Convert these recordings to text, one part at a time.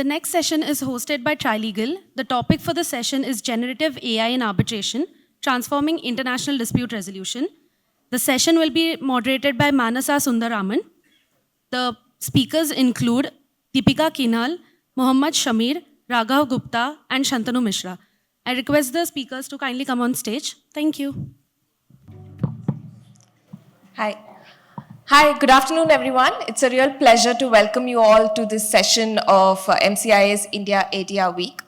The next session is hosted by Trilegal. The topic for the session is Generative AI in Arbitration, Transforming International Dispute Resolution. The session will be moderated by Manasa Sundarraman. The speakers include Deepika Kinhal, Mohammed Shamir, Raghav Gupta, and Shantanu Mishra. I request the speakers to kindly come on stage. Thank you. Hi, good afternoon, everyone. It's a real pleasure to welcome you all to this session of MCIA's India ADR Week.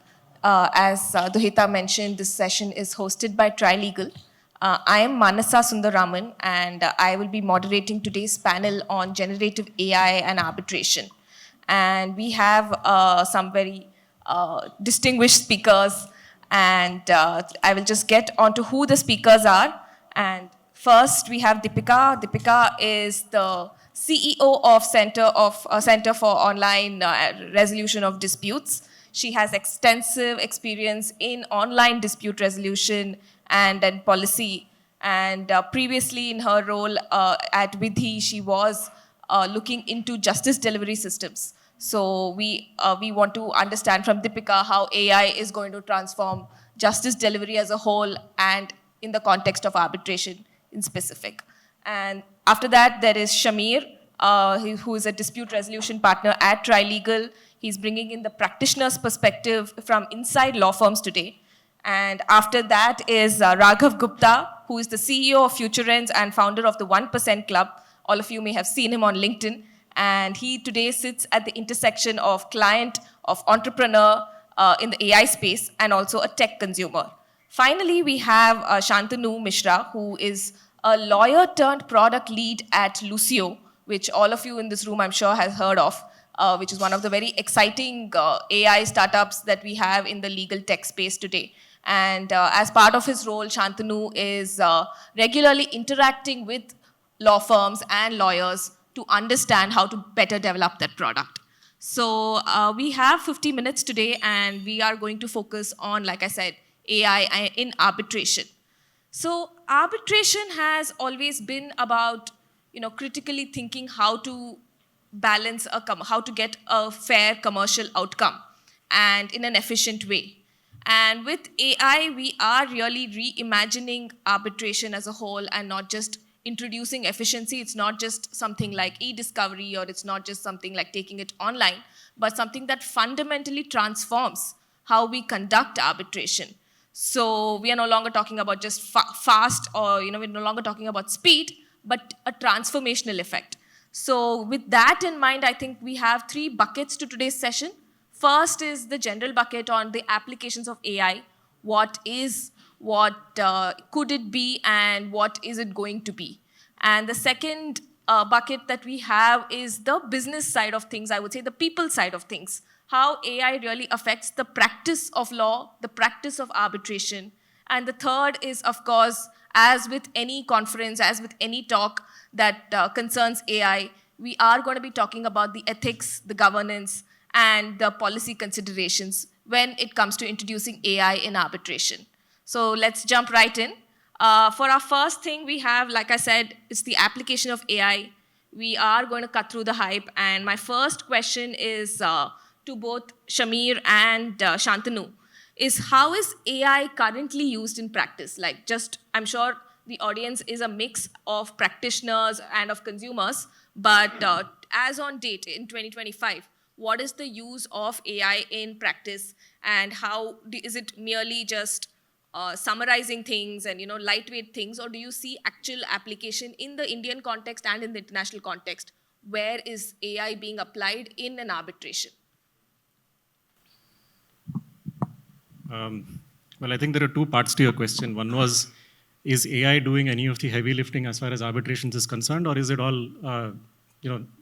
As Duhita mentioned, this session is hosted by Trilegal. I am Manasa Sundarraman, and I will be moderating today's panel on generative AI and arbitration. And we have some very distinguished speakers, and I will just get on to who the speakers are. And first, we have Deepika. Deepika is the CEO of Center for Online Resolution of Disputes. She has extensive experience in online dispute resolution and policy. And previously, in her role at Vidhi, she was looking into justice delivery systems. So we want to understand from Deepika how AI is going to transform justice delivery as a whole and in the context of arbitration in specific. And after that, there is Shamir, who is a dispute resolution partner at Trilegal. He's bringing in the practitioner's perspective from inside law firms today. And after that is Raghav Gupta, who is the CEO of Futurense and founder of the 1% Club. All of you may have seen him on LinkedIn. And he today sits at the intersection of client, of entrepreneur in the AI space, and also a tech consumer. Finally, we have Shantanu Mishra, who is a lawyer turned product lead at Lucio, which all of you in this room, I'm sure, has heard of, which is one of the very exciting AI startups that we have in the legal tech space today. And as part of his role, Shantanu is regularly interacting with law firms and lawyers to understand how to better develop that product. So we have 50 minutes today, and we are going to focus on, like I said, AI in arbitration. So arbitration has always been about, critically thinking how to balance how to get a fair commercial outcome and in an efficient way. And with AI, we are really reimagining arbitration as a whole and not just introducing efficiency. It's not just something like e-discovery, or it's not just something like taking it online, but something that fundamentally transforms how we conduct arbitration. So we are no longer talking about just fast, or we're no longer talking about speed, but a transformational effect. So with that in mind, I think we have 3 buckets to today's session. First is the general bucket on the applications of AI. What could it be, and what is it going to be? And the second bucket that we have is the business side of things, I would say the people side of things. How AI really affects the practice of law, the practice of arbitration. And the third is, of course, as with any conference, as with any talk that concerns AI, we are going to be talking about the ethics, the governance, and the policy considerations when it comes to introducing AI in arbitration. So let's jump right in. For our first thing, we have, like I said, it's the application of AI. We are going to cut through the hype. And my first question is to both Shamir and Shantanu, is how is AI currently used in practice? I'm sure the audience is a mix of practitioners and of consumers, but as on date in 2025, what is the use of AI in practice, and how is it merely just summarizing things and lightweight things, or do you see actual application in the Indian context and in the international context? Where is AI being applied in an arbitration? Well, I think there are 2 parts to your question. One was, is AI doing any of the heavy lifting as far as arbitrations is concerned, or is it all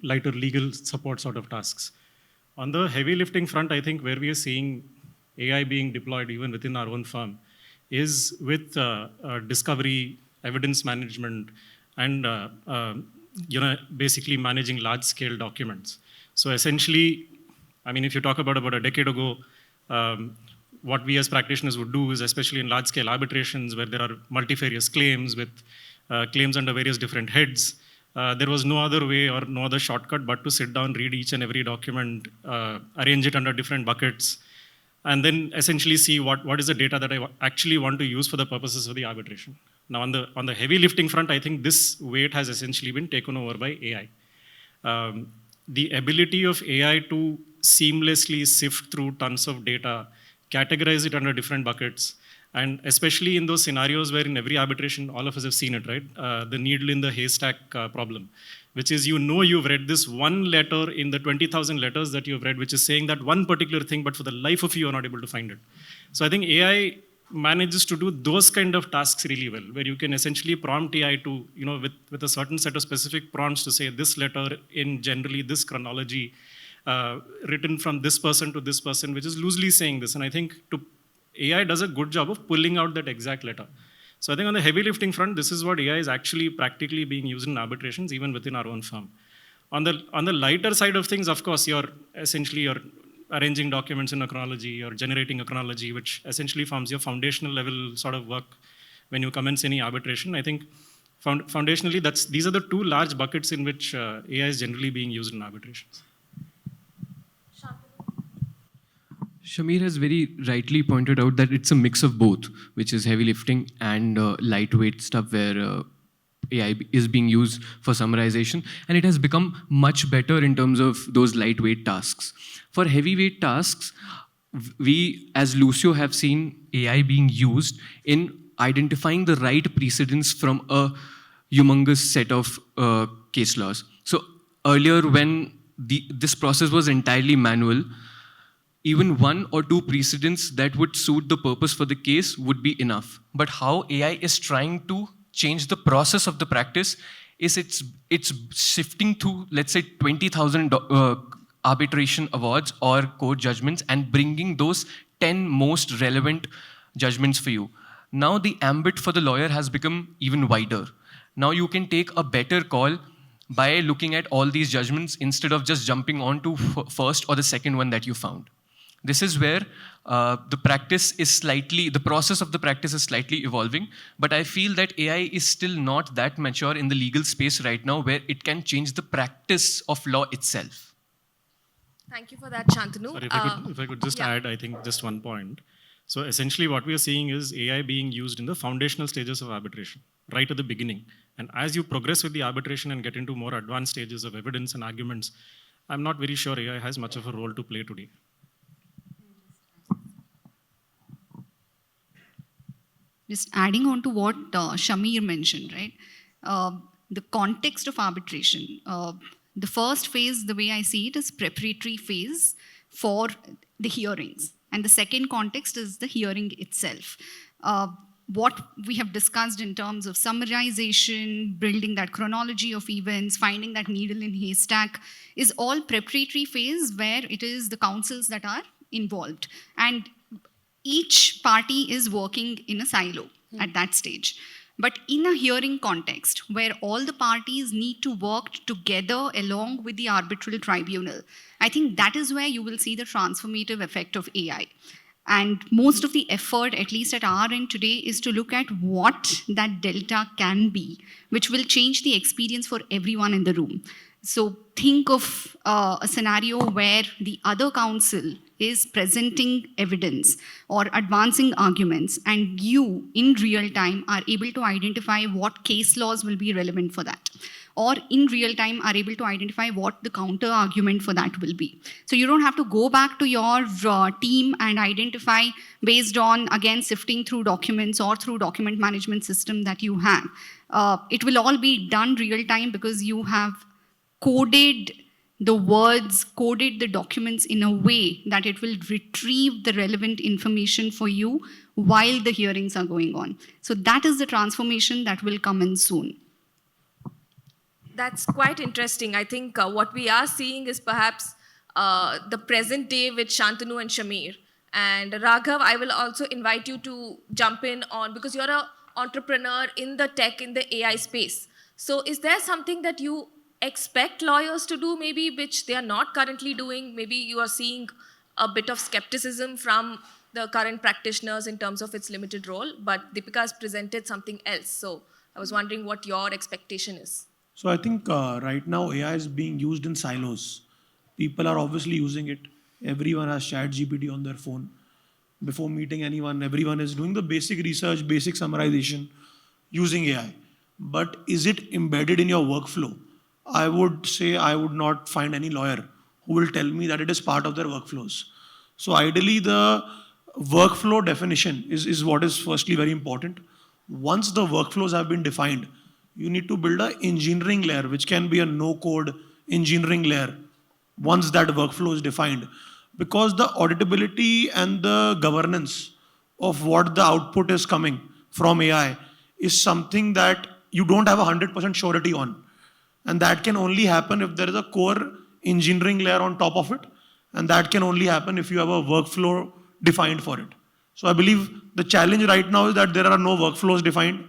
lighter legal support sort of tasks? On the heavy lifting front, I think where we are seeing AI being deployed even within our own firm is with discovery, evidence management, and basically managing large-scale documents. So essentially, if you talk about a decade ago, what we as practitioners would do is, especially in large-scale arbitrations where there are multifarious claims with claims under various different heads, there was no other way or no other shortcut but to sit down, read each and every document, arrange it under different buckets, and then essentially see what is the data that I actually want to use for the purposes of the arbitration. Now, on the heavy lifting front, I think this weight has essentially been taken over by AI. The ability of AI to seamlessly sift through tons of data, categorize it under different buckets, and especially in those scenarios where in every arbitration, all of us have seen it, right? The needle in the haystack problem, which is you've read this one letter in the 20,000 letters that you've read, which is saying that one particular thing, but for the life of you, you're not able to find it. So I think AI manages to do those kind of tasks really well, where you can essentially prompt AI to, with a certain set of specific prompts to say this letter in generally this chronology, written from this person to this person, which is loosely saying this. And I think AI does a good job of pulling out that exact letter. So I think on the heavy lifting front, this is what AI is actually practically being used in arbitrations, even within our own firm. On the lighter side of things, of course, you're arranging documents in a chronology, you're generating a chronology, which essentially forms your foundational level sort of work when you commence any arbitration. I think foundationally, these are the two large buckets in which AI is generally being used in arbitrations. Shamir has very rightly pointed out that it's a mix of both, which is heavy lifting and lightweight stuff where AI is being used for summarization. And it has become much better in terms of those lightweight tasks. For heavyweight tasks, we, as Lucio, have seen AI being used in identifying the right precedents from a humongous set of case laws. So earlier, when this process was entirely manual, even one or two precedents that would suit the purpose for the case would be enough. But how AI is trying to change the process of the practice is it's shifting to, let's say, 20,000 arbitration awards or court judgments and bringing those 10 most relevant judgments for you. Now the ambit for the lawyer has become even wider. Now you can take a better call by looking at all these judgments instead of just jumping on to first or the second one that you found. This is where the process of the practice is slightly evolving, but I feel that AI is still not that mature in the legal space right now where it can change the practice of law itself. Thank you for that, Shantanu. Sorry, if I could just add, I think, just one point. So essentially what we are seeing is AI being used in the foundational stages of arbitration, right at the beginning. And as you progress with the arbitration and get into more advanced stages of evidence and arguments, I'm not very sure AI has much of a role to play today. Just adding on to what Shamir mentioned, right? The context of arbitration. The first phase, the way I see it, is preparatory phase for the hearings. And the second context is the hearing itself. What we have discussed in terms of summarization, building that chronology of events, finding that needle in haystack is all preparatory phase where it is the counsels that are involved. And each party is working in a silo at that stage. But in a hearing context, where all the parties need to work together along with the arbitral tribunal, I think that is where you will see the transformative effect of AI. And most of the effort, at least at our end today, is to look at what that delta can be, which will change the experience for everyone in the room. So think of a scenario where the other counsel is presenting evidence or advancing arguments, and you, in real time, are able to identify what case laws will be relevant for that, or in real time are able to identify what the counter argument for that will be. So you don't have to go back to your team and identify based on, again, sifting through documents or through document management system that you have. It will all be done real time because you have coded the words, coded the documents in a way that it will retrieve the relevant information for you while the hearings are going on. So that is the transformation that will come in soon. That's quite interesting. I think what we are seeing is perhaps the present day with Shantanu and Shamir. And Raghav, I will also invite you to jump in on, because you're an entrepreneur in the tech, in the AI space. So is there something that you expect lawyers to do maybe which they are not currently doing? Maybe you are seeing a bit of skepticism from the current practitioners in terms of its limited role, but Deepika has presented something else. So I was wondering what your expectation is. So I think right now AI is being used in silos. People are obviously using it. Everyone has ChatGPT on their phone. Before meeting anyone, everyone is doing the basic research, basic summarization using AI. But is it embedded in your workflow? I would say I would not find any lawyer who will tell me that it is part of their workflows. So ideally, the workflow definition is what is firstly very important. Once the workflows have been defined, you need to build an engineering layer, which can be a no-code engineering layer once that workflow is defined. Because the auditability and the governance of what the output is coming from AI is something that you don't have 100% surety on. And that can only happen if there is a core engineering layer on top of it. And that can only happen if you have a workflow defined for it. So I believe the challenge right now is that there are no workflows defined.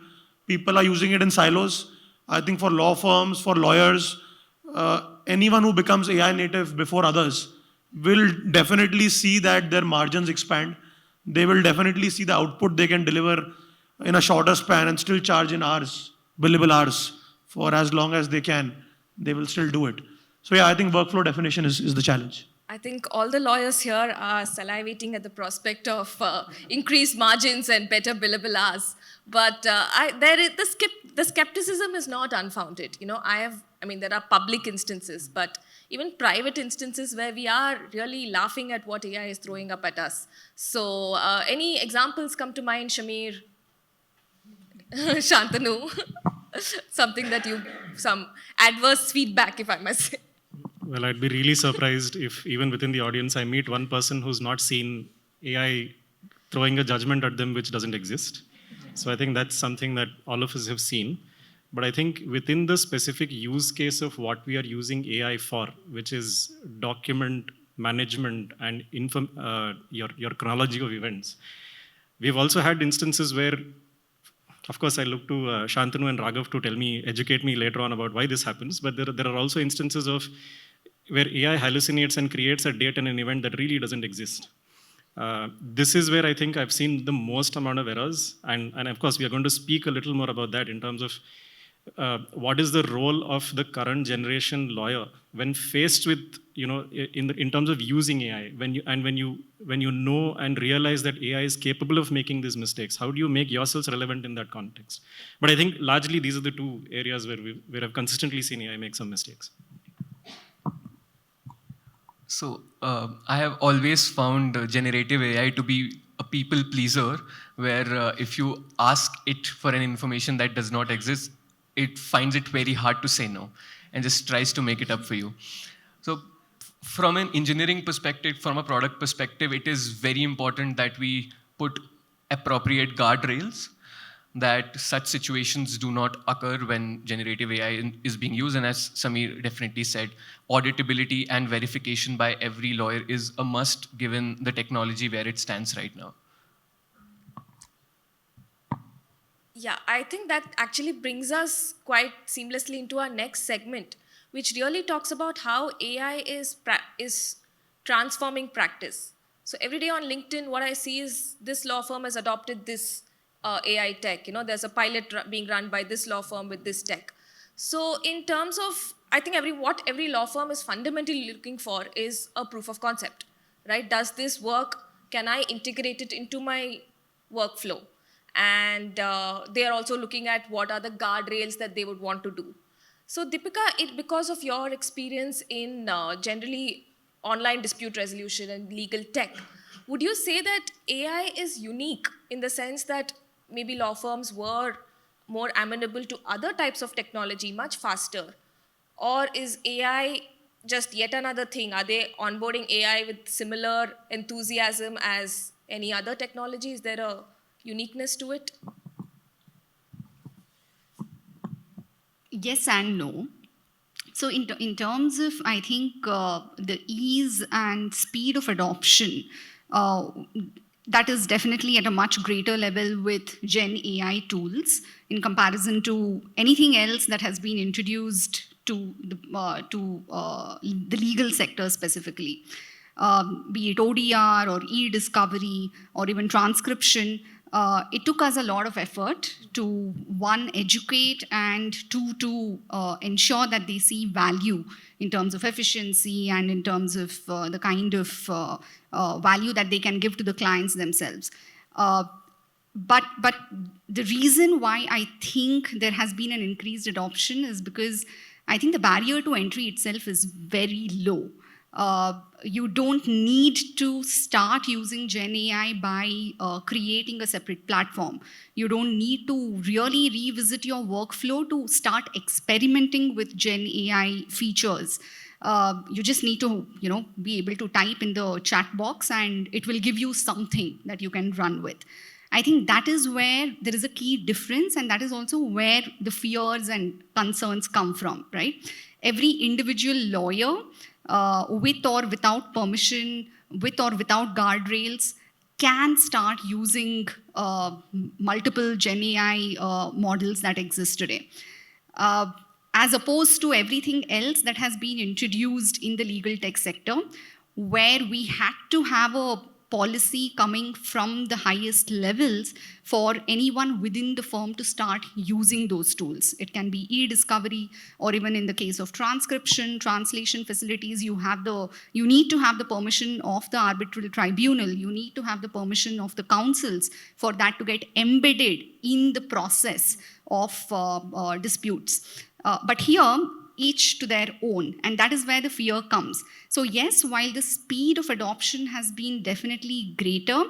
People are using it in silos. I think for law firms, for lawyers, anyone who becomes AI native before others will definitely see that their margins expand. They will definitely see the output they can deliver in a shorter span and still charge in hours, billable hours, for as long as they can. They will still do it. So yeah, I think workflow definition is the challenge. I think all the lawyers here are salivating at the prospect of increased margins and better billable hours. But the skepticism is not unfounded. You know, there are public instances, but even private instances where we are really laughing at what AI is throwing up at us. So any examples come to mind, Shamir? Shantanu? Some adverse feedback, if I must say. Well, I'd be really surprised if even within the audience I meet one person who's not seen AI throwing a judgment at them which doesn't exist. So I think that's something that all of us have seen. But I think within the specific use case of what we are using AI for, which is document management and your chronology of events, we've also had instances where, of course, I look to Shantanu and Raghav to educate me later on about why this happens. But there are also instances of where AI hallucinates and creates a date and an event that really doesn't exist. This is where I think I've seen the most amount of errors. And of course, we are going to speak a little more about that in terms of what is the role of the current generation lawyer when faced with, in terms of using AI, when you know and realize that AI is capable of making these mistakes, how do you make yourselves relevant in that context? But I think largely these are the two areas where I've consistently seen AI make some mistakes. So I have always found generative AI to be a people pleaser, where if you ask it for an information that does not exist, it finds it very hard to say no and just tries to make it up for you. So from an engineering perspective, from a product perspective, it is very important that we put appropriate guardrails, that such situations do not occur when generative AI is being used. And as Samir definitely said, auditability and verification by every lawyer is a must given the technology where it stands right now. Yeah, I think that actually brings us quite seamlessly into our next segment, which really talks about how AI is transforming practice. So every day on LinkedIn, what I see is this law firm has adopted this AI tech. There's a pilot being run by this law firm with this tech. So in terms of, I think what every law firm is fundamentally looking for is a proof of concept, right? Does this work? Can I integrate it into my workflow? And they are also looking at what are the guardrails that they would want to do. So Deepika, because of your experience in generally online dispute resolution and legal tech, would you say that AI is unique in the sense that maybe law firms were more amenable to other types of technology much faster? Or is AI just yet another thing? Are they onboarding AI with similar enthusiasm as any other technology? Is there a uniqueness to it? Yes and no. So in terms of, I think, the ease and speed of adoption, that is definitely at a much greater level with Gen AI tools in comparison to anything else that has been introduced to the legal sector specifically. Be it ODR or e-discovery or even transcription, It took us a lot of effort to, one, educate, and two, to ensure that they see value in terms of efficiency and in terms of the kind of value that they can give to the clients themselves. But the reason why I think there has been an increased adoption is because I think the barrier to entry itself is very low. You don't need to start using Gen AI by creating a separate platform. You don't need to really revisit your workflow to start experimenting with Gen AI features. You just need to, be able to type in the chat box and it will give you something that you can run with. I think that is where there is a key difference, and that is also where the fears and concerns come from, right? Every individual lawyer, with or without permission, with or without guardrails, can start using multiple Gen AI models that exist today. As opposed to everything else that has been introduced in the legal tech sector, where we had to have a policy coming from the highest levels for anyone within the firm to start using those tools. It can be e-discovery, or even in the case of transcription, translation facilities, you need to have the permission of the arbitral tribunal, you need to have the permission of the counsels for that to get embedded in the process of disputes. But here, each to their own, and that is where the fear comes. So yes, while the speed of adoption has been definitely greater,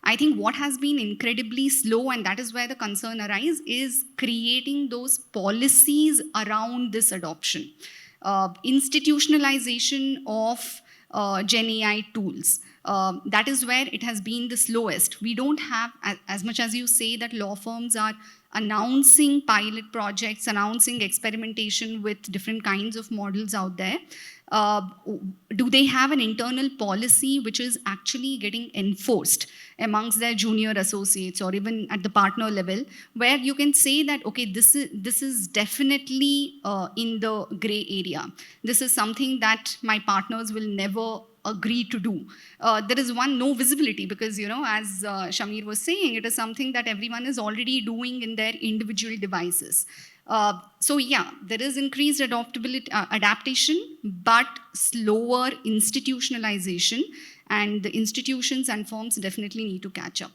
I think what has been incredibly slow, and that is where the concern arises, is creating those policies around this adoption. Institutionalization of Gen AI tools. That is where it has been the slowest. We don't have, as much as you say that law firms are announcing pilot projects, announcing experimentation with different kinds of models out there, do they have an internal policy which is actually getting enforced amongst their junior associates or even at the partner level, where you can say that, okay, this is definitely in the gray area. This is something that my partners will never agree to do. There is no visibility because, as Shamir was saying, it is something that everyone is already doing in their individual devices. So yeah, there is increased adaptation, but slower institutionalization, and the institutions and firms definitely need to catch up.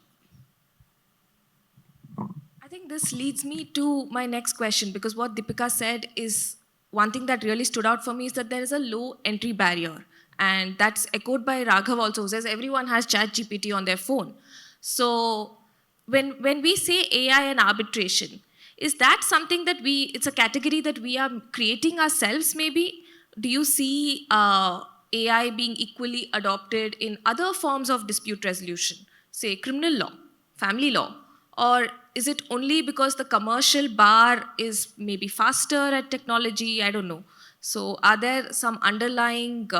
I think this leads me to my next question, because what Deepika said is one thing that really stood out for me is that there is a low entry barrier. And that's echoed by Raghav also, who says everyone has ChatGPT on their phone. So when we say AI and arbitration, is that something that it's a category that we are creating ourselves maybe? Do you see AI being equally adopted in other forms of dispute resolution, say criminal law, family law? Or is it only because the commercial bar is maybe faster at technology? I don't know. So are there some underlying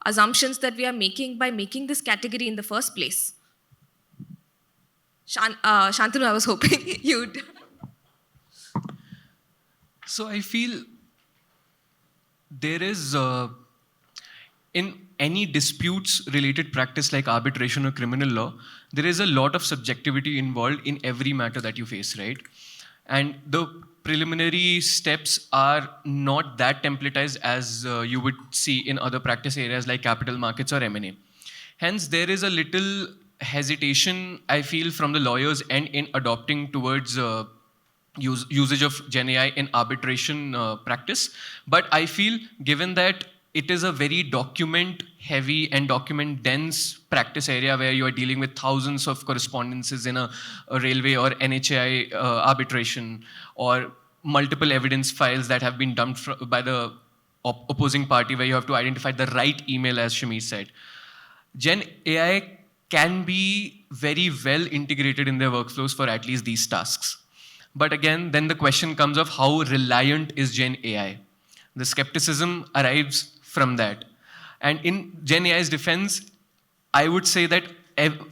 assumptions that we are making by making this category in the first place? Shantanu, I was hoping you'd... So I feel there is, in any disputes related practice like arbitration or criminal law, there is a lot of subjectivity involved in every matter that you face, right? And the preliminary steps are not that templatized as you would see in other practice areas like capital markets or M&A. Hence, there is a little hesitation, I feel, from the lawyers end in adopting towards usage of Gen AI in arbitration practice. But I feel, given that it is a very document-heavy and document-dense practice area where you are dealing with thousands of correspondences in a railway or NHAI arbitration, or multiple evidence files that have been dumped by the opposing party, where you have to identify the right email, as Shamir said. Gen AI can be very well integrated in their workflows for at least these tasks. But again, then the question comes of how reliant is Gen AI? The skepticism arrives from that. And in Gen AI's defense, I would say that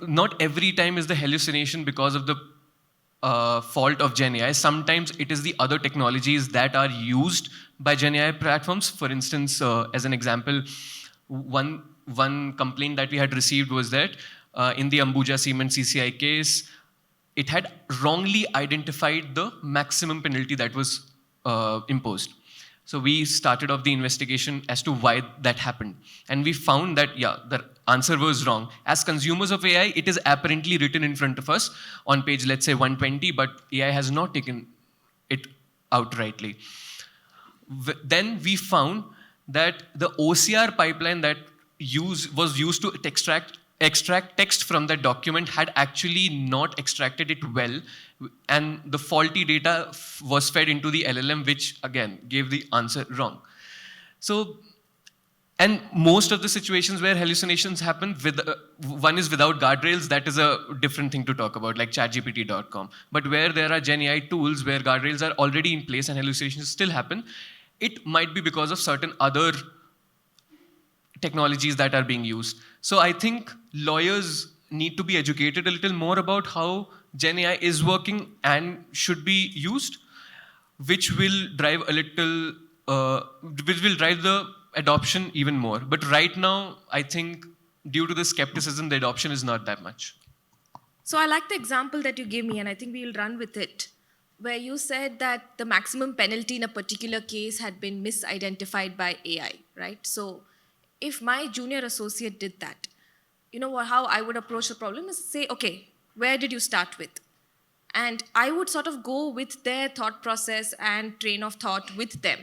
not every time is the hallucination because of the fault of Gen AI. Sometimes it is the other technologies that are used by Gen AI platforms. For instance, as an example, one complaint that we had received was that in the Ambuja Cement CCI case, it had wrongly identified the maximum penalty that was imposed. So we started off the investigation as to why that happened. And we found that, yeah, the answer was wrong. As consumers of AI, it is apparently written in front of us on page, let's say 120, but AI has not taken it outrightly. Then we found that the OCR pipeline that was used to extract text from that document had actually not extracted it well, and the faulty data was fed into the LLM, which again gave the answer wrong. So, and most of the situations where hallucinations happen, one is without guardrails. That is a different thing to talk about, like chatgpt.com. But where there are Gen AI tools where guardrails are already in place and hallucinations still happen, it might be because of certain other technologies that are being used. So I think lawyers need to be educated a little more about how Gen AI is working and should be used, which will drive the adoption even more. But right now, I think due to the skepticism, the adoption is not that much. So I like the example that you gave me, and I think we'll run with it, where you said that the maximum penalty in a particular case had been misidentified by AI, right? So if my junior associate did that, you know what, how I would approach the problem is say, okay, where did you start with? And I would sort of go with their thought process and train of thought with them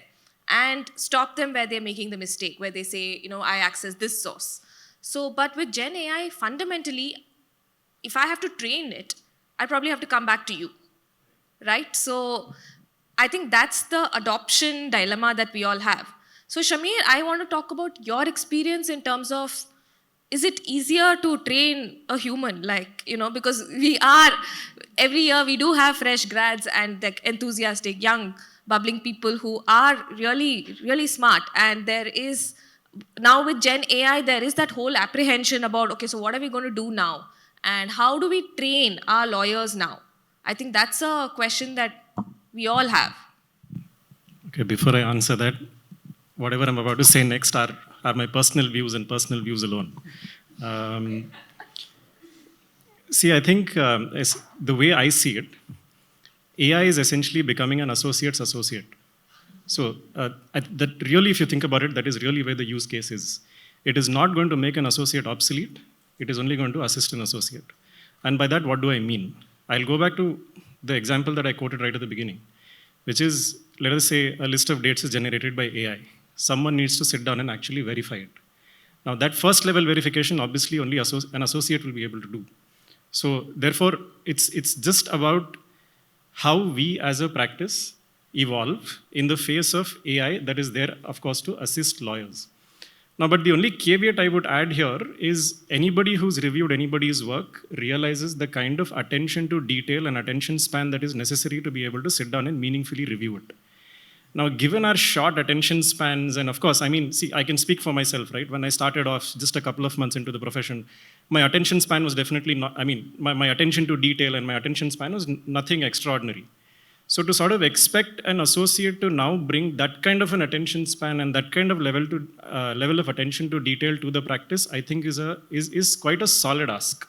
and stop them where they're making the mistake, where they say, you know, I access this source. So, but with Gen AI, fundamentally, if I have to train it, I probably have to come back to you, right? So I think that's the adoption dilemma that we all have. So Shamir, I want to talk about your experience in terms of, is it easier to train a human? Like, you know, because every year we do have fresh grads and like enthusiastic, young, bubbling people who are really, really smart. And there is, now with Gen AI, there is that whole apprehension about, okay, so what are we going to do now? And how do we train our lawyers now? I think that's a question that we all have. Okay, before I answer that, whatever I'm about to say next are my personal views and personal views alone. See, I think the way I see it, AI is essentially becoming an associate's associate. So that really, if you think about it, that is really where the use case is. It is not going to make an associate obsolete. It is only going to assist an associate. And by that, what do I mean? I'll go back to the example that I quoted right at the beginning, which is, let us say a list of dates is generated by AI. Someone needs to sit down and actually verify it. Now, that first level verification, obviously only an associate will be able to do. So therefore, it's just about how we as a practice evolve in the face of AI that is there, of course, to assist lawyers. Now, but the only caveat I would add here is anybody who's reviewed anybody's work realizes the kind of attention to detail and attention span that is necessary to be able to sit down and meaningfully review it. Now, given our short attention spans, and of course, I mean, see, I can speak for myself, right? When I started off just a couple of months into the profession, my attention span was definitely not, I mean, my attention to detail and my attention span was nothing extraordinary. So to sort of expect an associate to now bring that kind of an attention span and that kind of level of attention to detail to the practice, I think is quite a solid ask.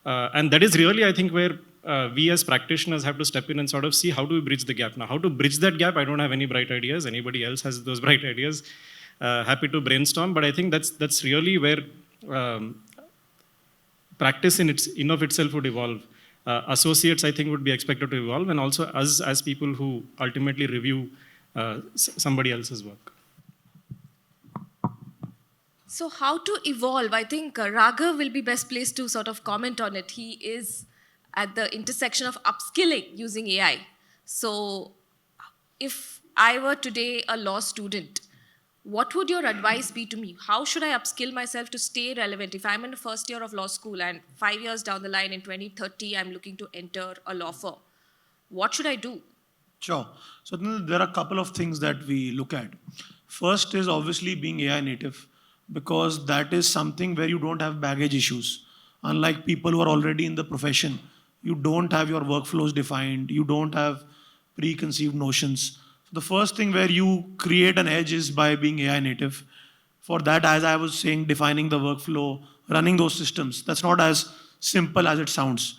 And that is really, I think, where we as practitioners have to step in and sort of see how do we bridge the gap. Now, how to bridge that gap, I don't have any bright ideas. Anybody else has those bright ideas, happy to brainstorm. But I think that's really where practice in of itself would evolve. Associates, I think, would be expected to evolve, and also us as people who ultimately review somebody else's work. So how to evolve? I think Raghav will be best placed to sort of comment on it. He is at the intersection of upskilling using AI. So if I were today a law student, what would your advice be to me? How should I upskill myself to stay relevant? If I'm in the first year of law school and 5 years down the line in 2030, I'm looking to enter a law firm, what should I do? Sure. So there are a couple of things that we look at. First is obviously being AI native, because that is something where you don't have baggage issues. Unlike people who are already in the profession, you don't have your workflows defined, you don't have preconceived notions. So the first thing where you create an edge is by being AI native. For that, as I was saying, defining the workflow, running those systems, that's not as simple as it sounds.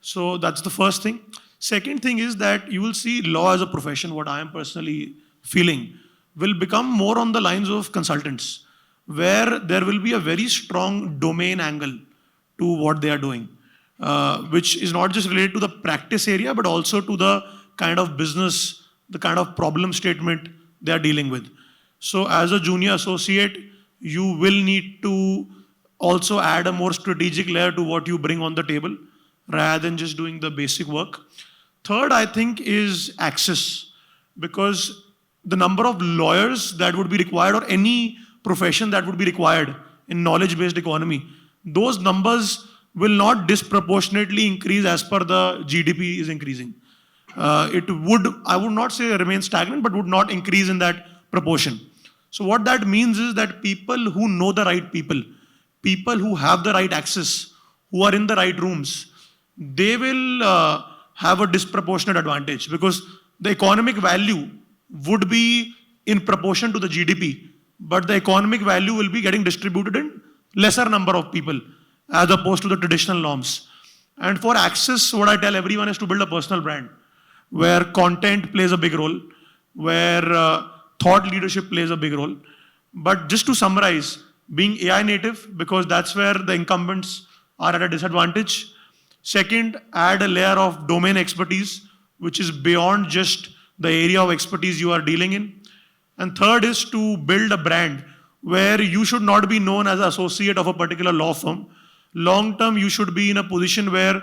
So that's the first thing. Second thing is that you will see law as a profession, what I am personally feeling, will become more on the lines of consultants, where there will be a very strong domain angle to what they are doing, which is not just related to the practice area, but also to the kind of business, the kind of problem statement they are dealing with. So as a junior associate, you will need to also add a more strategic layer to what you bring on the table, rather than just doing the basic work. Third, I think, is access, because the number of lawyers that would be required, or any profession that would be required in knowledge-based economy, those numbers will not disproportionately increase as per the GDP is increasing. It would, I would not say remain stagnant, but would not increase in that proportion. So what that means is that people who know the right people, people who have the right access, who are in the right rooms, they will have a disproportionate advantage, because the economic value would be in proportion to the GDP, but the economic value will be getting distributed in lesser number of people as opposed to the traditional norms. And for access, what I tell everyone is to build a personal brand, where content plays a big role, where thought leadership plays a big role. But just to summarize, being AI native, because that's where the incumbents are at a disadvantage. Second, add a layer of domain expertise, which is beyond just the area of expertise you are dealing in. And third is to build a brand where you should not be known as an associate of a particular law firm. Long term, you should be in a position where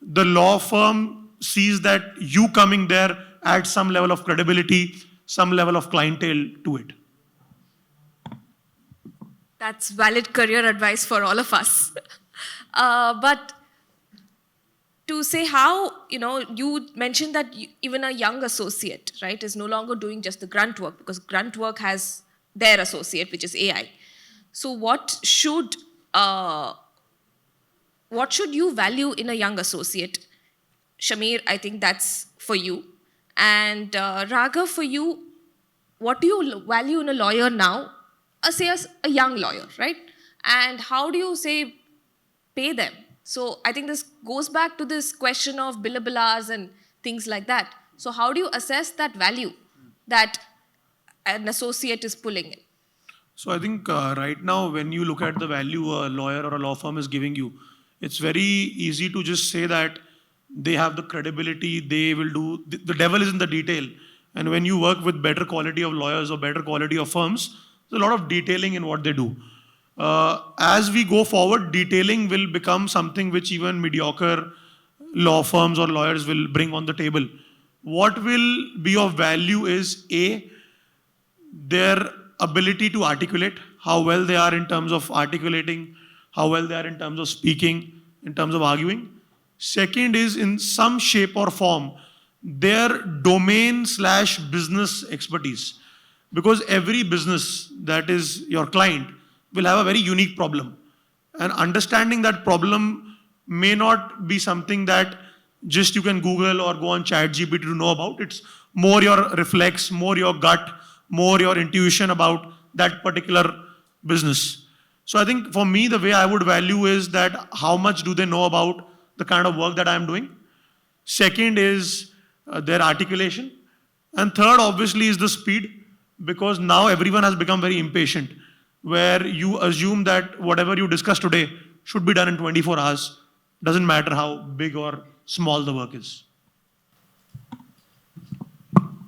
the law firm sees that you coming there adds some level of credibility, some level of clientele to it. That's valid career advice for all of us. But to say how, you mentioned that even a young associate, right, is no longer doing just the grunt work, because grunt work has their associate, which is AI. So what should you value in a young associate? Shamir, I think that's for you. And Raghav, for you, what do you value in a lawyer now? Say a young lawyer, right? And how do you say pay them? So I think this goes back to this question of billable hours and things like that. So how do you assess that value that an associate is pulling in? So I think right now, when you look at the value a lawyer or a law firm is giving you, it's very easy to just say that they have the credibility, they will do, the devil is in the detail. And when you work with better quality of lawyers or better quality of firms, there's a lot of detailing in what they do. As we go forward, detailing will become something which even mediocre law firms or lawyers will bring on the table. What will be of value is A, their ability to articulate, how well they are in terms of articulating, how well they are in terms of speaking, in terms of arguing. Second is, in some shape or form, their domain/business expertise. Because every business that is your client will have a very unique problem. And understanding that problem may not be something that just you can Google or go on ChatGPT to know about. It's more your reflex, more your gut, more your intuition about that particular business. So I think for me, the way I would value is that how much do they know about the kind of work that I'm doing. Second is their articulation. And third, obviously, is the speed, because now everyone has become very impatient, where you assume that whatever you discuss today should be done in 24 hours. Doesn't matter how big or small the work is.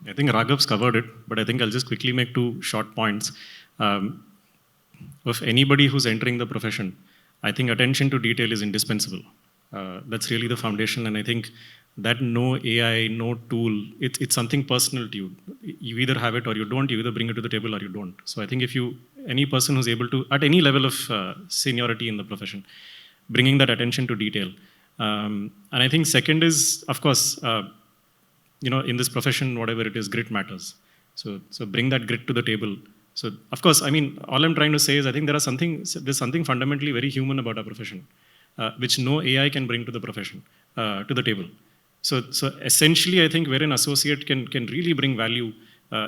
I think Raghav's covered it, but I think I'll just quickly make two short points. Of anybody who's entering the profession, I think attention to detail is indispensable. That's really the foundation, and I think that no AI, no tool, it's something personal to you. You either have it or you don't, you either bring it to the table or you don't. So I think if any person who's able to, at any level of seniority in the profession, bringing that attention to detail. And I think second is, of course, in this profession, whatever it is, grit matters. So bring that grit to the table. So of course, I mean, all I'm trying to say is I think there's something fundamentally very human about our profession, which no AI can bring to the profession, to the table. So essentially, I think where an associate can really bring value,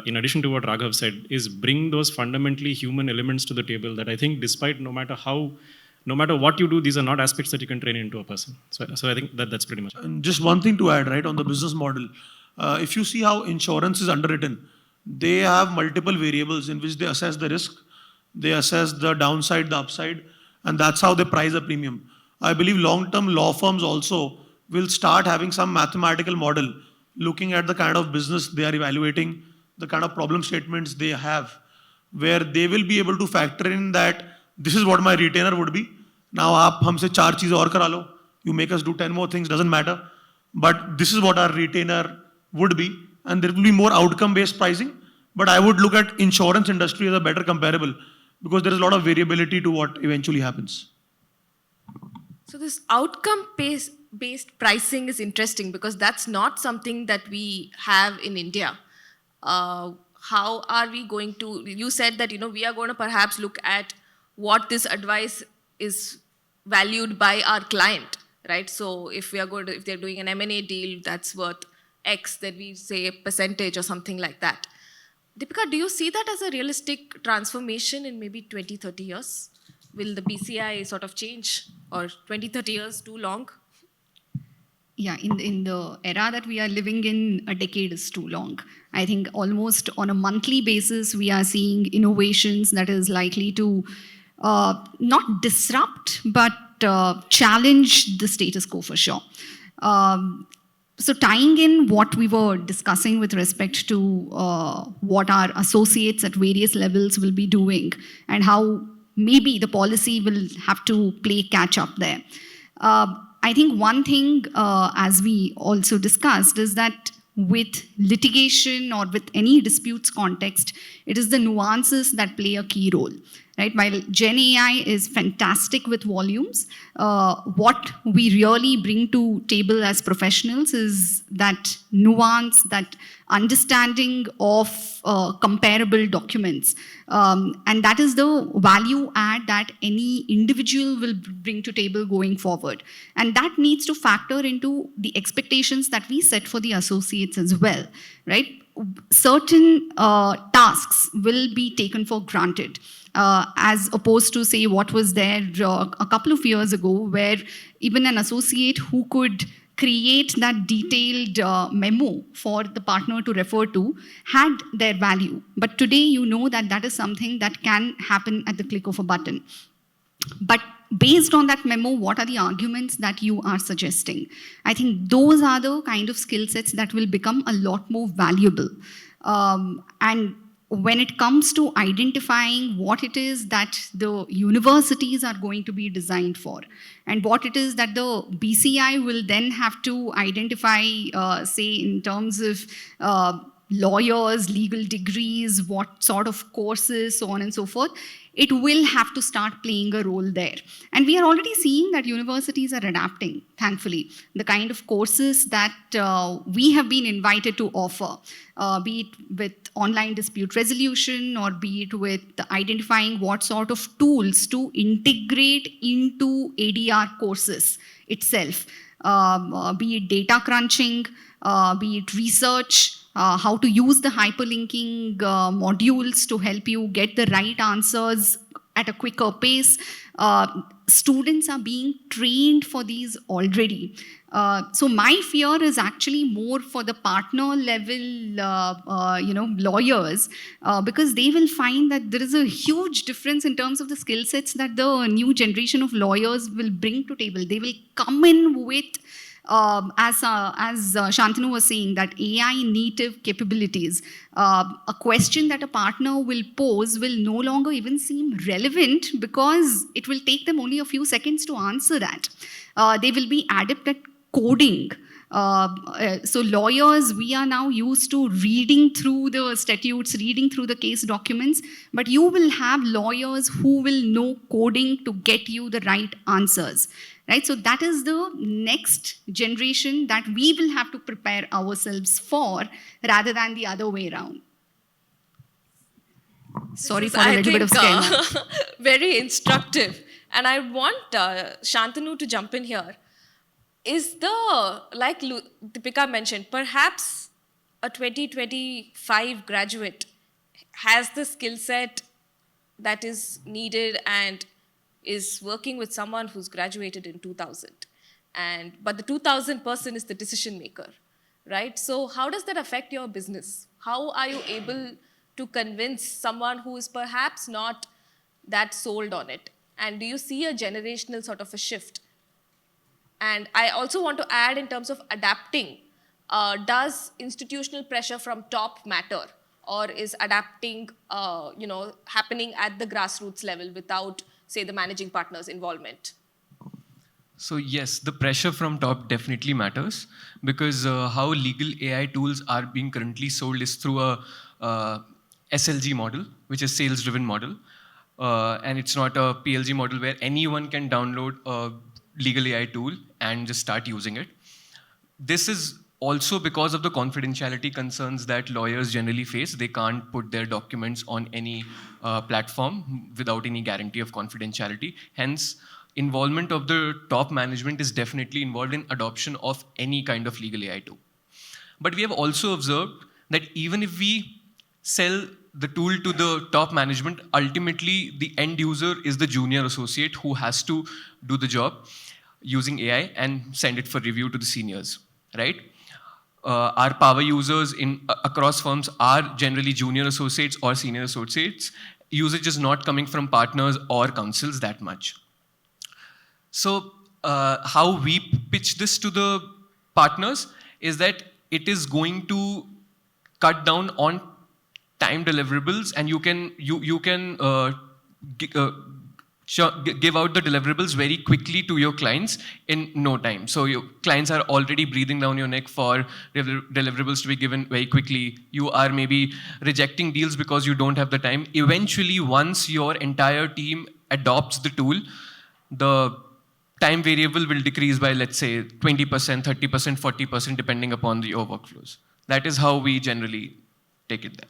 in addition to what Raghav said, is bring those fundamentally human elements to the table that I think, despite no matter how no matter what you do, these are not aspects that you can train into a person. So I think that's pretty much it. And just one thing to add, right, on the business model. If you see how insurance is underwritten, they have multiple variables in which they assess the risk, they assess the downside, the upside, and that's how they price a premium. I believe long-term law firms also will start having some mathematical model looking at the kind of business they are evaluating, the kind of problem statements they have, where they will be able to factor in that this is what my retainer would be. Now, आप हमसे 4 चीज़ें और करा लो. You make us do 10 more things, doesn't matter. But this is what our retainer would be, and there will be more outcome-based pricing. But I would look at insurance industry as a better comparable because there is a lot of variability to what eventually happens. So this outcome-based pricing is interesting because that's not something that we have in India. How are we going to, you said that, we are going to perhaps look at what this advice is valued by our client, right? So if they're doing an M&A deal that's worth X, then we say a percentage or something like that. Deepika, do you see that as a realistic transformation in maybe 20, 30 years? Will the BCI sort of change, or 20, 30 years too long? Yeah, in the era that we are living in, a decade is too long. I think almost on a monthly basis, we are seeing innovations that is likely to not disrupt, but challenge the status quo for sure. So tying in what we were discussing with respect to what our associates at various levels will be doing and how maybe the policy will have to play catch up there. I think one thing, as we also discussed, is that with litigation or with any disputes context, it is the nuances that play a key role. Right? While Gen AI is fantastic with volumes, what we really bring to table as professionals is that nuance, that understanding of comparable documents. And that is the value add that any individual will bring to table going forward. And that needs to factor into the expectations that we set for the associates as well, right? Certain tasks will be taken for granted. As opposed to, say, what was there a couple of years ago, where even an associate who could create that detailed memo for the partner to refer to had their value. But today, you know that that is something that can happen at the click of a button. But based on that memo, what are the arguments that you are suggesting? I think those are the kind of skill sets that will become a lot more valuable. And when it comes to identifying what it is that the universities are going to be designed for and what it is that the BCI will then have to identify, say, in terms of lawyers, legal degrees, what sort of courses, so on and so forth, it will have to start playing a role there. And we are already seeing that universities are adapting, thankfully, the kind of courses that we have been invited to offer, be it with online dispute resolution or be it with identifying what sort of tools to integrate into ADR courses itself, be it data crunching, be it research, how to use the hyperlinking modules to help you get the right answers at a quicker pace. Students are being trained for these already. So my fear is actually more for the partner level, lawyers, because they will find that there is a huge difference in terms of the skill sets that the new generation of lawyers will bring to table. They will come in with as Shantanu was saying, that AI native capabilities, a question that a partner will pose will no longer even seem relevant because it will take them only a few seconds to answer that. They will be adept at coding. So lawyers, we are now used to reading through the statutes, reading through the case documents, but you will have lawyers who will know coding to get you the right answers. Right? So that is the next generation that we will have to prepare ourselves for rather than the other way around. Sorry for a little bit of scare. Very instructive. And I want Shantanu to jump in here. Is like Deepika mentioned, perhaps a 2025 graduate has the skill set that is needed and is working with someone who's graduated in 2000. But the 2000 person is the decision maker, right? So how does that affect your business? How are you able to convince someone who is perhaps not that sold on it? And do you see a generational sort of a shift? And I also want to add in terms of adapting, does institutional pressure from top matter, or is adapting happening at the grassroots level without, say, the managing partner's involvement? So yes, the pressure from top definitely matters, because how legal AI tools are being currently sold is through a SLG model, which is sales-driven model. And it's not a PLG model where anyone can download a legal AI tool and just start using it. This is also because of the confidentiality concerns that lawyers generally face. They can't put their documents on any platform without any guarantee of confidentiality. Hence, involvement of the top management is definitely involved in adoption of any kind of legal AI tool. But we have also observed that even if we sell the tool to the top management, ultimately the end user is the junior associate who has to do the job using AI and send it for review to the seniors, right? Our power users across firms are generally junior associates or senior associates. Usage is not coming from partners or counsels that much. So how we pitch this to the partners is that it is going to cut down on time deliverables, and you can give out the deliverables very quickly to your clients in no time. So your clients are already breathing down your neck for deliverables to be given very quickly. You are maybe rejecting deals because you don't have the time. Eventually, once your entire team adopts the tool, the time variable will decrease by, let's say, 20%, 30%, 40%, depending upon your workflows. That is how we generally take it there.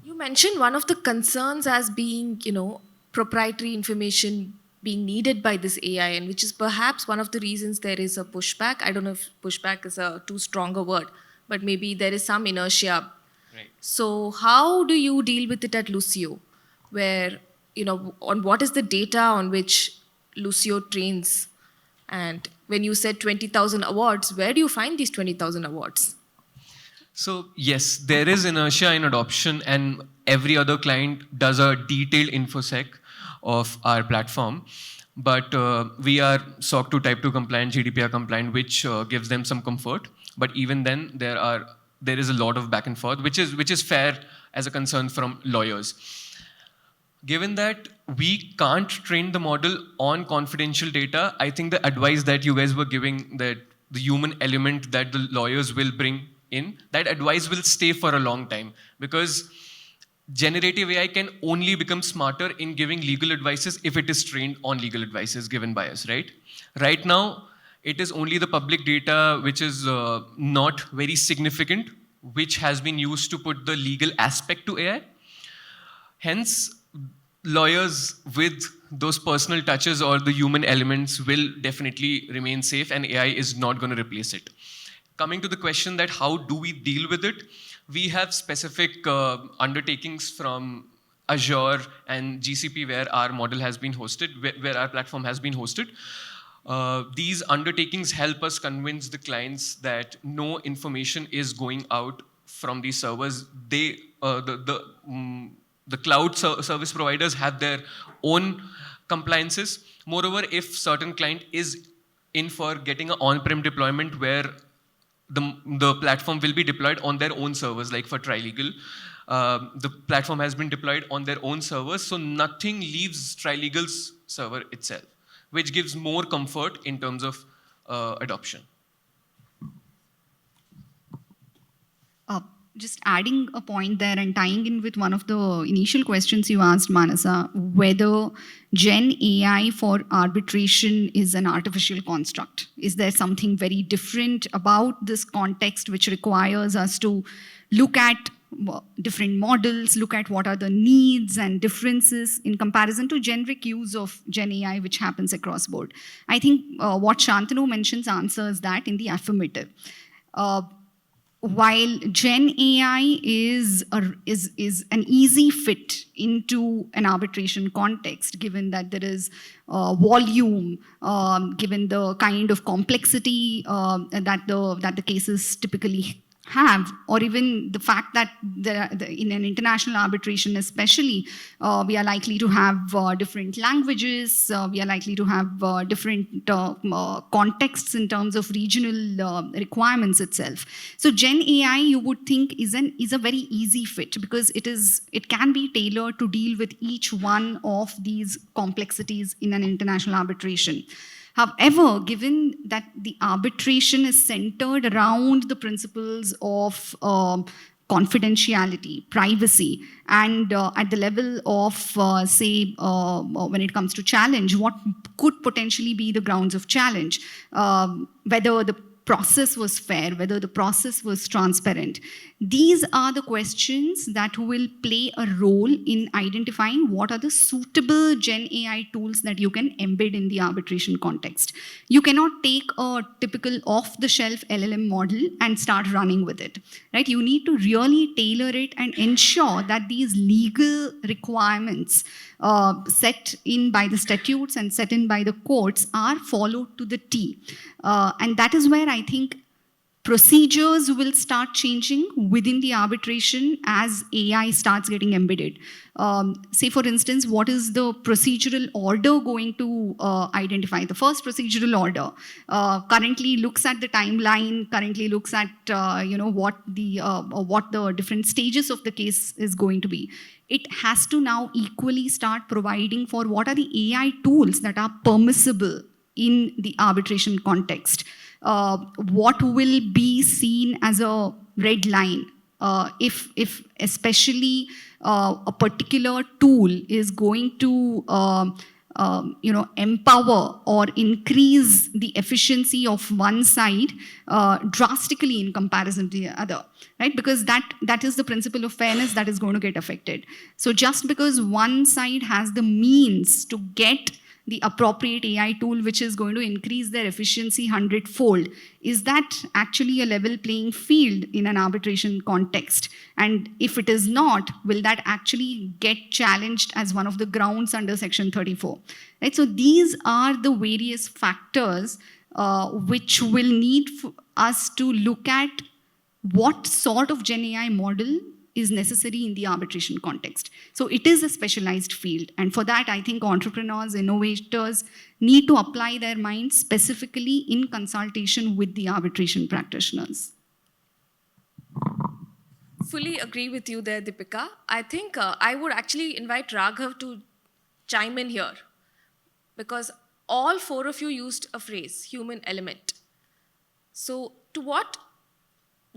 You mentioned one of the concerns as being, proprietary information being needed by this AI, and which is perhaps one of the reasons there is a pushback. I don't know if pushback is a too strong a word, but maybe there is some inertia. Right. So how do you deal with it at Lucio, where, on what is the data on which Lucio trains? And when you said 20,000 awards, where do you find these 20,000 awards? So yes, there is inertia in adoption, and every other client does a detailed infosec of our platform. But we are SOC 2 Type 2 compliant, GDPR compliant, which gives them some comfort. But even then, there is a lot of back and forth, which is fair as a concern from lawyers. Given that we can't train the model on confidential data, I think the advice that you guys were giving, that the human element that the lawyers will bring in, that advice will stay for a long time, because generative AI can only become smarter in giving legal advices if it is trained on legal advices given by us, right? Right now, it is only the public data which is not very significant, which has been used to put the legal aspect to AI. Hence, lawyers with those personal touches or the human elements will definitely remain safe, and AI is not going to replace it. Coming to the question that how do we deal with it, we have specific undertakings from Azure and GCP where our model has been hosted, where our platform has been hosted. These undertakings help us convince the clients that no information is going out from these servers. The cloud service providers have their own compliances. Moreover, if certain client is in for getting an on-prem deployment where the platform will be deployed on their own servers, like for Trilegal, the platform has been deployed on their own servers, so nothing leaves Trilegal's server itself, which gives more comfort in terms of adoption. Just adding a point there and tying in with one of the initial questions you asked, Manasa, whether Gen AI for arbitration is an artificial construct. Is there something very different about this context which requires us to look at different models, look at what are the needs and differences in comparison to generic use of Gen AI, which happens across board? I think what Shantanu mentions answers that in the affirmative. while Gen AI is an easy fit into an arbitration context, given that there is volume, given the kind of complexity that the cases typically have, or even the fact that in an international arbitration especially, we are likely to have different languages, we are likely to have different contexts in terms of regional requirements itself. So Gen AI, you would think, is a very easy fit, because it can be tailored to deal with each one of these complexities in an international arbitration. However, given that the arbitration is centered around the principles of confidentiality, privacy, and at the level of, say, when it comes to challenge, what could potentially be the grounds of challenge, whether the process was fair, whether the process was transparent. These are the questions that will play a role in identifying what are the suitable Gen AI tools that you can embed in the arbitration context. You cannot take a typical off-the-shelf LLM model and start running with it, right? You need to really tailor it and ensure that these legal requirements set in by the statutes and set in by the courts are followed to the T. And that is where I think procedures will start changing within the arbitration as AI starts getting embedded. Say, for instance, what is the procedural order going to identify? The first procedural order currently looks at the timeline, currently looks at what the different stages of the case is going to be. It has to now equally start providing for what are the AI tools that are permissible in the arbitration context. What will be seen as a red line if especially a particular tool is going to empower or increase the efficiency of one side drastically in comparison to the other, right? Because that is the principle of fairness that is going to get affected. So just because one side has the means to get the appropriate AI tool which is going to increase their efficiency 100-fold, is that actually a level playing field in an arbitration context? And if it is not, will that actually get challenged as one of the grounds under Section 34? Right? So these are the various factors which will need us to look at what sort of Gen AI model is necessary in the arbitration context. So it is a specialized field. And for that, I think entrepreneurs, innovators need to apply their minds specifically in consultation with the arbitration practitioners. Fully agree with you there, Deepika. I think I would actually invite Raghav to chime in here, because all four of you used a phrase, human element. So to what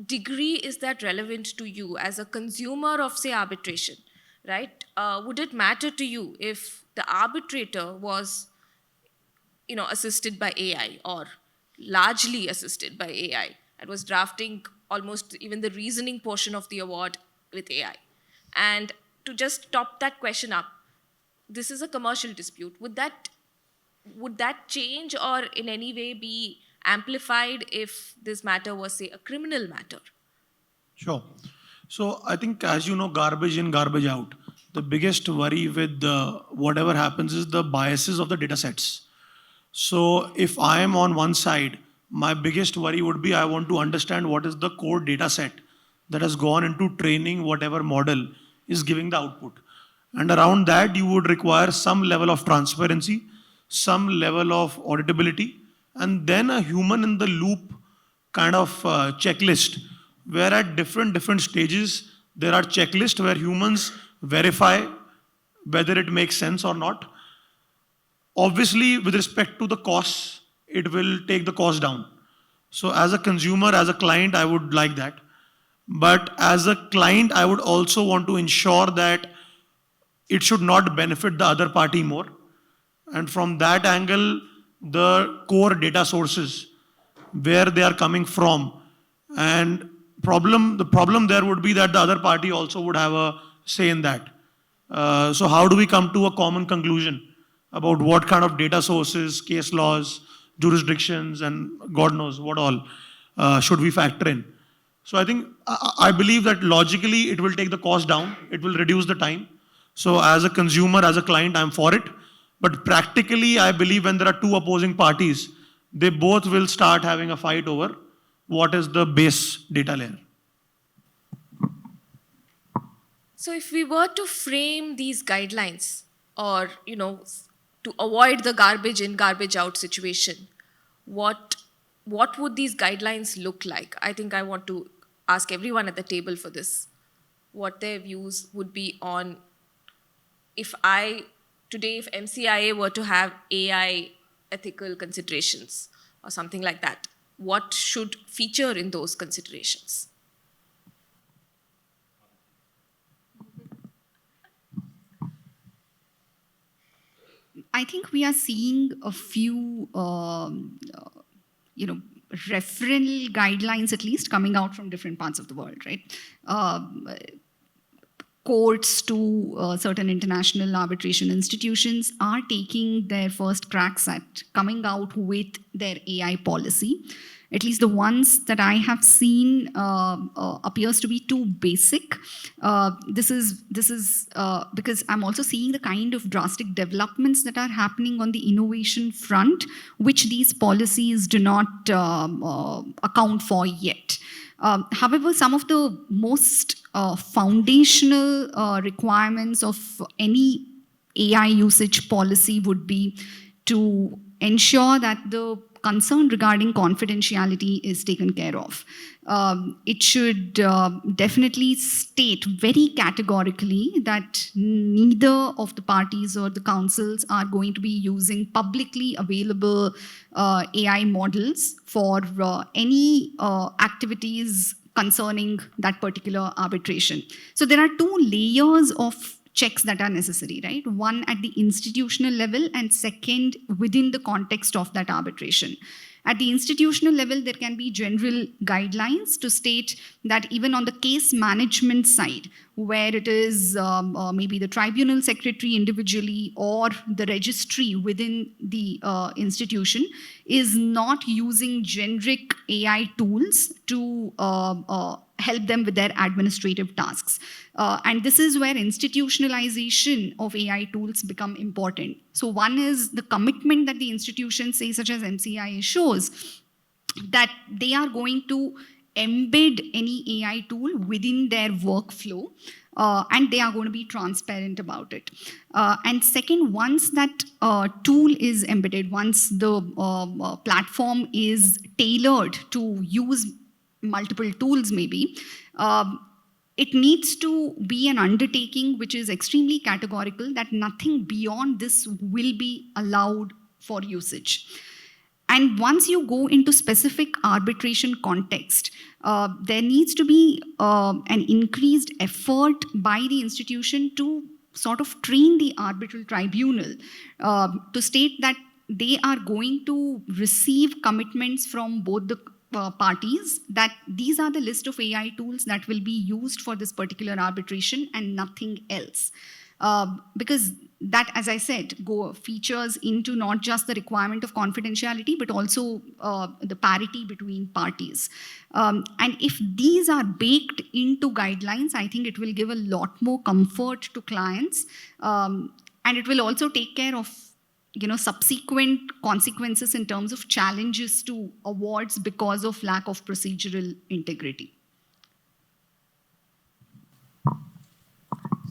degree is that relevant to you as a consumer of, say, arbitration, right? Would it matter to you if the arbitrator was, assisted by AI or largely assisted by AI and was drafting almost even the reasoning portion of the award with AI? And to just top that question up, this is a commercial dispute. Would that change or in any way be amplified if this matter was, say, a criminal matter? Sure. So I think, as you know, garbage in, garbage out. The biggest worry with whatever happens is the biases of the data sets. So if I am on one side, my biggest worry would be I want to understand what is the core data set that has gone into training whatever model is giving the output. And around that, you would require some level of transparency, some level of auditability, and then a human in the loop kind of checklist, where at different stages, there are checklists where humans verify whether it makes sense or not. Obviously, with respect to the costs, it will take the cost down. So as a consumer, as a client, I would like that. But as a client, I would also want to ensure that it should not benefit the other party more. And from that angle, the core data sources, where they are coming from. And the problem there would be that the other party also would have a say in that. So how do we come to a common conclusion about what kind of data sources, case laws, jurisdictions, and God knows what all should we factor in? So I think, I believe that logically it will take the cost down, it will reduce the time. So as a consumer, as a client, I'm for it. But practically, I believe when there are two opposing parties, they both will start having a fight over what is the base data layer. So if we were to frame these guidelines or, to avoid the garbage in, garbage out situation, what would these guidelines look like? I think I want to ask everyone at the table for this, what their views would be on if MCIA were to have AI ethical considerations or something like that, what should feature in those considerations? I think we are seeing a few, referral guidelines at least coming out from different parts of the world, right? Courts to certain international arbitration institutions are taking their first cracks at coming out with their AI policy. At least the ones that I have seen appears to be too basic. This is because I'm also seeing the kind of drastic developments that are happening on the innovation front, which these policies do not account for yet. However, some of the most foundational requirements of any AI usage policy would be to ensure that the concern regarding confidentiality is taken care of. It should definitely state very categorically that neither of the parties or the councils are going to be using publicly available AI models for any activities concerning that particular arbitration. So there are two layers of checks that are necessary, right? One at the institutional level and second within the context of that arbitration. At the institutional level, there can be general guidelines to state that even on the case management side, where it is maybe the tribunal secretary individually or the registry within the institution is not using generic AI tools to help them with their administrative tasks. And this is where institutionalization of AI tools become important. So one is the commitment that the institutions, say such as MCIA, shows that they are going to embed any AI tool within their workflow, and they are going to be transparent about it. And second, once that tool is embedded, once the platform is tailored to use multiple tools maybe, it needs to be an undertaking which is extremely categorical that nothing beyond this will be allowed for usage. And once you go into specific arbitration context, there needs to be an increased effort by the institution to sort of train the arbitral tribunal to state that they are going to receive commitments from both the parties that these are the list of AI tools that will be used for this particular arbitration and nothing else. Because that, as I said, features into not just the requirement of confidentiality, but also the parity between parties. And if these are baked into guidelines, I think it will give a lot more comfort to clients. And it will also take care of subsequent consequences in terms of challenges to awards because of lack of procedural integrity.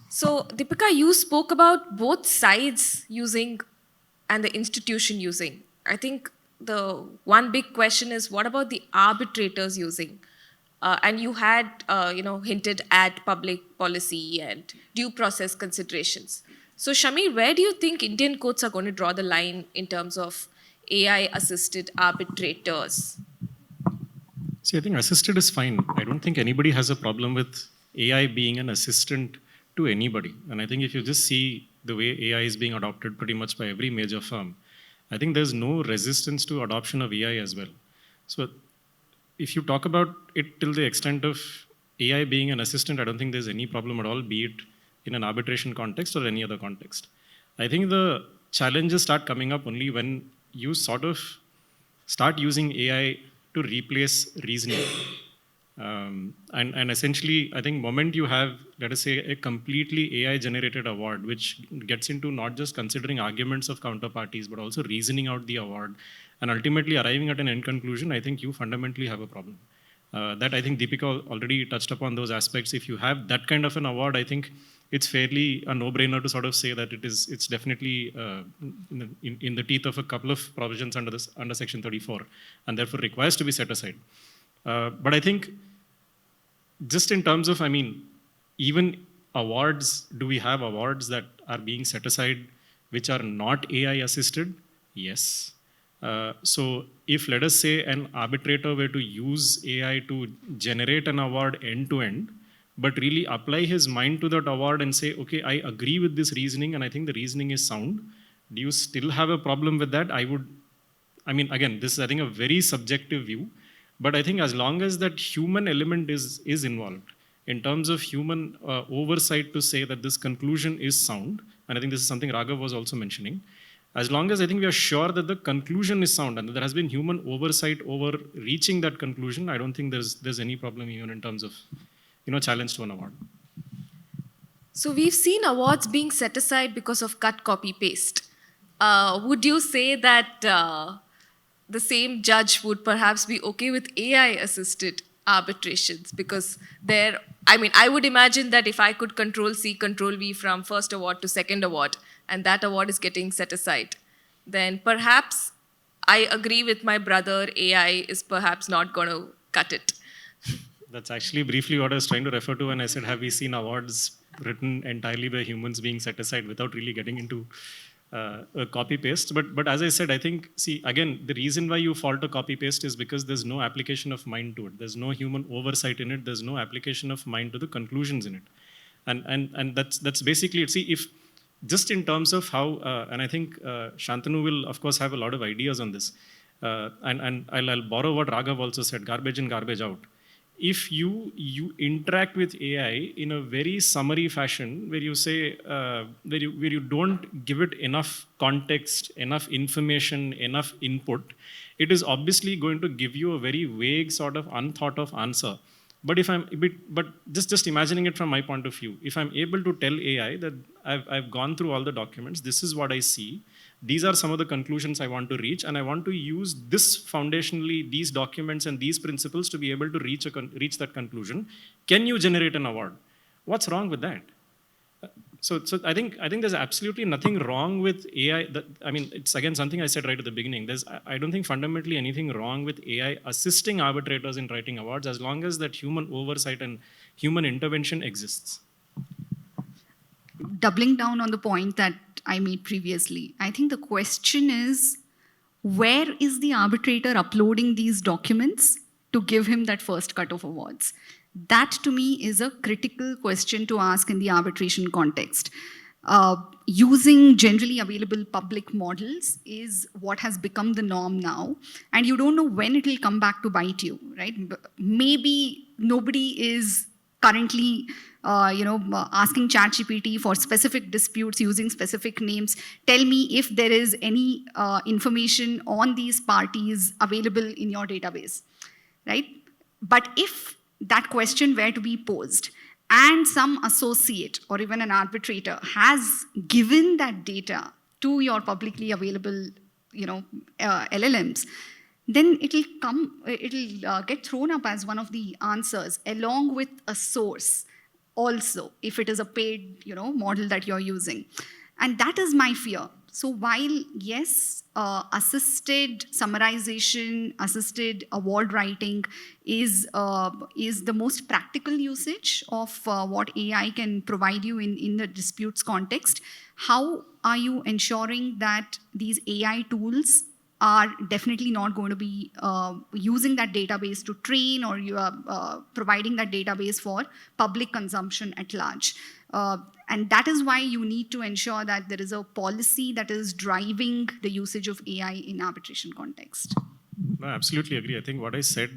So, Deepika, you spoke about both sides using and the institution using. I think the one big question is, what about the arbitrators using? And you had, hinted at public policy and due process considerations. So, Shamir, where do you think Indian courts are going to draw the line in terms of AI-assisted arbitrators? See, I think assisted is fine. I don't think anybody has a problem with AI being an assistant to anybody. And I think if you just see the way AI is being adopted pretty much by every major firm, I think there's no resistance to adoption of AI as well. So if you talk about it till the extent of AI being an assistant, I don't think there's any problem at all, be it in an arbitration context or any other context. I think the challenges start coming up only when you sort of start using AI to replace reasoning. And essentially, I think moment you have, let us say, a completely AI-generated award, which gets into not just considering arguments of counterparties, but also reasoning out the award, and ultimately arriving at an end conclusion, I think you fundamentally have a problem. That I think Deepika already touched upon those aspects. If you have that kind of an award, I think it's fairly a no-brainer to sort of say that it's definitely in the teeth of a couple of provisions under Section 34, and therefore requires to be set aside. But I think just in terms of, I mean, even awards, do we have awards that are being set aside which are not AI assisted? Yes. So if, let us say, an arbitrator were to use AI to generate an award end to end, but really apply his mind to that award and say, okay, I agree with this reasoning and I think the reasoning is sound, do you still have a problem with that? I mean, again, this is, I think, a very subjective view, but I think as long as that human element is involved, in terms of human oversight to say that this conclusion is sound, and I think this is something Raghav was also mentioning, as long as I think we are sure that the conclusion is sound and that there has been human oversight over reaching that conclusion, I don't think there's any problem even in terms of, challenge to an award. So we've seen awards being set aside because of cut, copy, paste. Would you say that the same judge would perhaps be okay with AI-assisted arbitrations? Because I would imagine that if I could Control-C, Control-V from first award to second award, and that award is getting set aside, then perhaps I agree with my brother, AI is perhaps not going to cut it. That's actually briefly what I was trying to refer to when I said, have we seen awards written entirely by humans being set aside without really getting into a copy-paste? But as I said, I think, see, again, the reason why you fall to copy-paste is because there's no application of mind to it. There's no human oversight in it. There's no application of mind to the conclusions in it. And that's basically it. See, if just in terms of how, and I think Shantanu will, of course, have a lot of ideas on this. And I'll borrow what Raghav also said, garbage in, garbage out. If you interact with AI in a very summary fashion, where you say, where you don't give it enough context, enough information, enough input, it is obviously going to give you a very vague sort of unthought of answer. But just imagining it from my point of view, if I'm able to tell AI that I've gone through all the documents, this is what I see, these are some of the conclusions I want to reach, and I want to use this foundationally, these documents and these principles to be able to reach that conclusion. Can you generate an award? What's wrong with that? So I think there's absolutely nothing wrong with AI. It's again something I said right at the beginning. I don't think fundamentally anything wrong with AI assisting arbitrators in writing awards as long as that human oversight and human intervention exists. Doubling down on the point that I made previously, I think the question is, where is the arbitrator uploading these documents to give him that first cut of awards? That, to me, is a critical question to ask in the arbitration context. Using generally available public models is what has become the norm now, and you don't know when it will come back to bite you, right? Maybe nobody is currently asking ChatGPT for specific disputes using specific names. Tell me if there is any information on these parties available in your database, right? But if that question were to be posed and some associate or even an arbitrator has given that data to your publicly available LLMs, then it'll get thrown up as one of the answers along with a source also, if it is a paid model that you're using. And that is my fear. So while, yes, assisted summarization, assisted award writing is the most practical usage of what AI can provide you in the disputes context, how are you ensuring that these AI tools are definitely not going to be using that database to train, or you are providing that database for public consumption at large? And that is why you need to ensure that there is a policy that is driving the usage of AI in arbitration context. No, I absolutely agree. I think what I said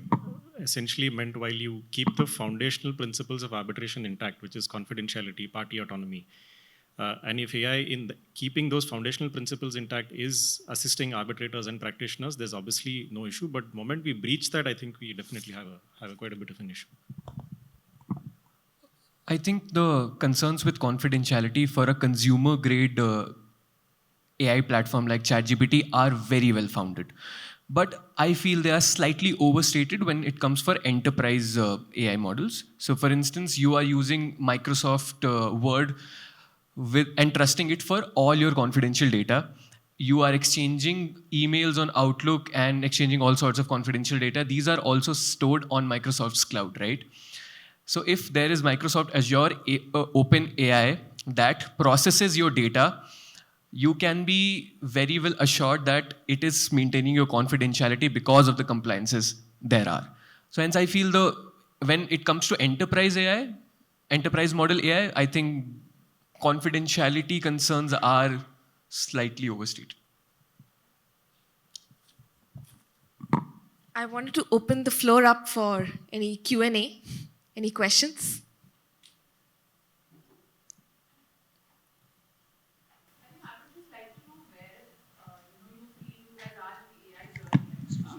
essentially meant while you keep the foundational principles of arbitration intact, which is confidentiality, party autonomy, And if AI, keeping those foundational principles intact, is assisting arbitrators and practitioners, there's obviously no issue. But the moment we breach that, I think we definitely have quite a bit of an issue. I think the concerns with confidentiality for a consumer grade AI platform like ChatGPT are very well founded. But I feel they are slightly overstated when it comes for enterprise AI models. So for instance, you are using Microsoft Word and trusting it for all your confidential data. You are exchanging emails on Outlook and exchanging all sorts of confidential data. These are also stored on Microsoft's cloud, right? So if there is Microsoft Azure Open AI that processes your data, you can be very well assured that it is maintaining your confidentiality because of the compliances there are. So hence I feel when it comes to enterprise AI, enterprise model AI, I think confidentiality concerns are slightly overstated. I wanted to open the floor up for any Q&A. Any questions?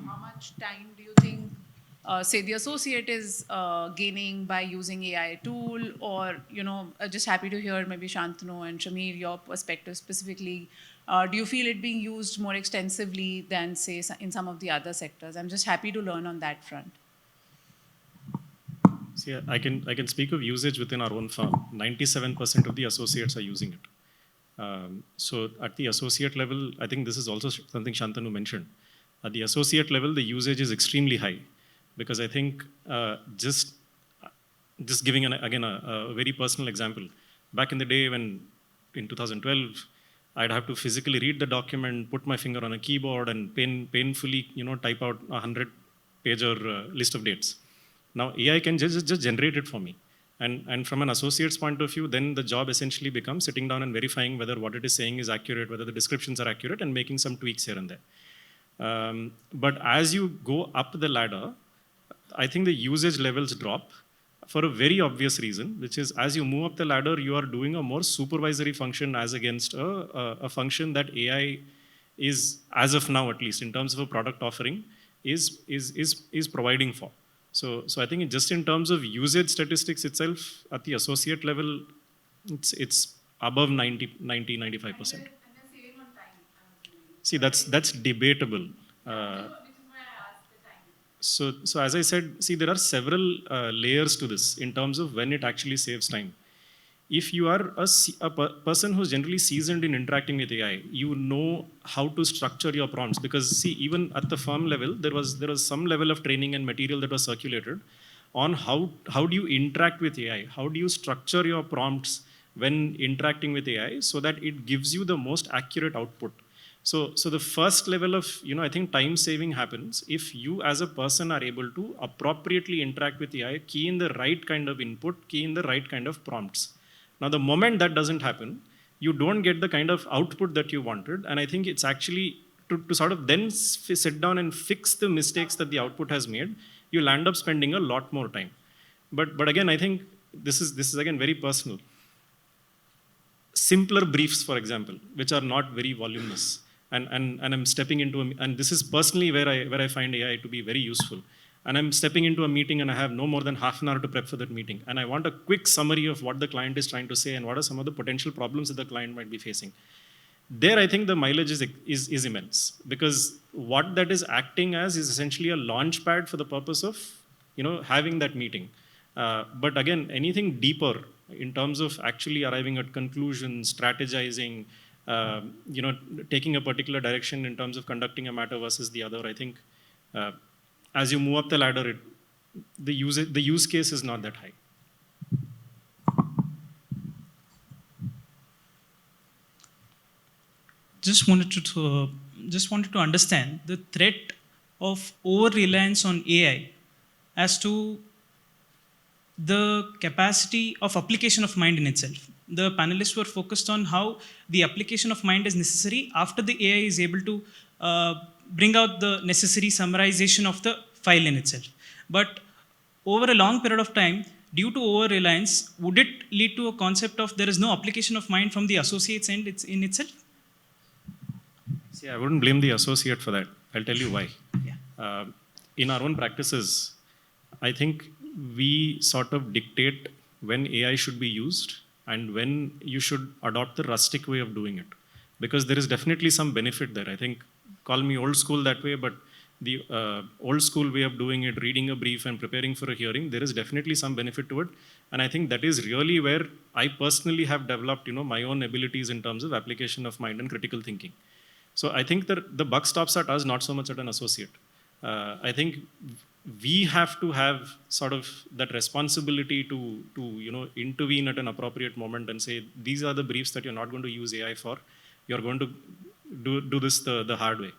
How much time do you think, say, the associate is gaining by using AI tool? Or, just happy to hear maybe Shantanu and Shamir, your perspective specifically. Do you feel it being used more extensively than, say, in some of the other sectors? I'm just happy to learn on that front. See, I can speak of usage within our own firm. 97% of the associates are using it. So at the associate level, I think this is also something Shantanu mentioned. At the associate level, the usage is extremely high, because I think just giving again a very personal example. Back in the day when in 2012, I'd have to physically read the document, put my finger on a keyboard, and painfully type out a 100-pager list of dates. Now AI can just generate it for me. And from an associate's point of view, then the job essentially becomes sitting down and verifying whether what it is saying is accurate, whether the descriptions are accurate, and making some tweaks here and there. But as you go up the ladder, I think the usage levels drop for a very obvious reason, which is as you move up the ladder, you are doing a more supervisory function as against a function that AI is, as of now at least, in terms of a product offering, is providing for. So I think just in terms of usage statistics itself, at the associate level, it's above 95%. See, that's debatable. So as I said, see, there are several layers to this in terms of when it actually saves time. If you are a person who's generally seasoned in interacting with AI, you know how to structure your prompts, because see, even at the firm level, there was some level of training and material that was circulated on how do you interact with AI, how do you structure your prompts when interacting with AI so that it gives you the most accurate output. So the first level of, I think time saving happens if you as a person are able to appropriately interact with AI, key in the right kind of input, key in the right kind of prompts. Now, the moment that doesn't happen, you don't get the kind of output that you wanted. And I think it's actually to sort of then sit down and fix the mistakes that the output has made, you'll end up spending a lot more time. But again, I think this is again very personal. Simpler briefs, for example, which are not very voluminous. And I'm stepping into, and this is personally where I find AI to be very useful. And I'm stepping into a meeting and I have no more than half an hour to prep for that meeting. And I want a quick summary of what the client is trying to say and what are some of the potential problems that the client might be facing. There, I think the mileage is immense, because what that is acting as is essentially a launch pad for the purpose of, having that meeting. But again, anything deeper in terms of actually arriving at conclusions, strategizing, taking a particular direction in terms of conducting a matter versus the other, I think as you move up the ladder, the use case is not that high. Just wanted to understand the threat of over-reliance on AI as to the capacity of application of mind in itself. The panelists were focused on how the application of mind is necessary after the AI is able to bring out the necessary summarization of the file in itself. But over a long period of time, due to over-reliance, would it lead to a concept of there is no application of mind from the associates end in itself? See, I wouldn't blame the associate for that. I'll tell you why. Yeah. In our own practices, I think we sort of dictate when AI should be used and when you should adopt the rustic way of doing it. Because there is definitely some benefit there. I think, call me old school that way, but the old school way of doing it, reading a brief and preparing for a hearing, there is definitely some benefit to it. And I think that is really where I personally have developed, my own abilities in terms of application of mind and critical thinking. So I think that the buck stops at us, not so much at an associate. I think we have to have sort of that responsibility to intervene at an appropriate moment and say, these are the briefs that you're not going to use AI for. You're going to do this the hard way.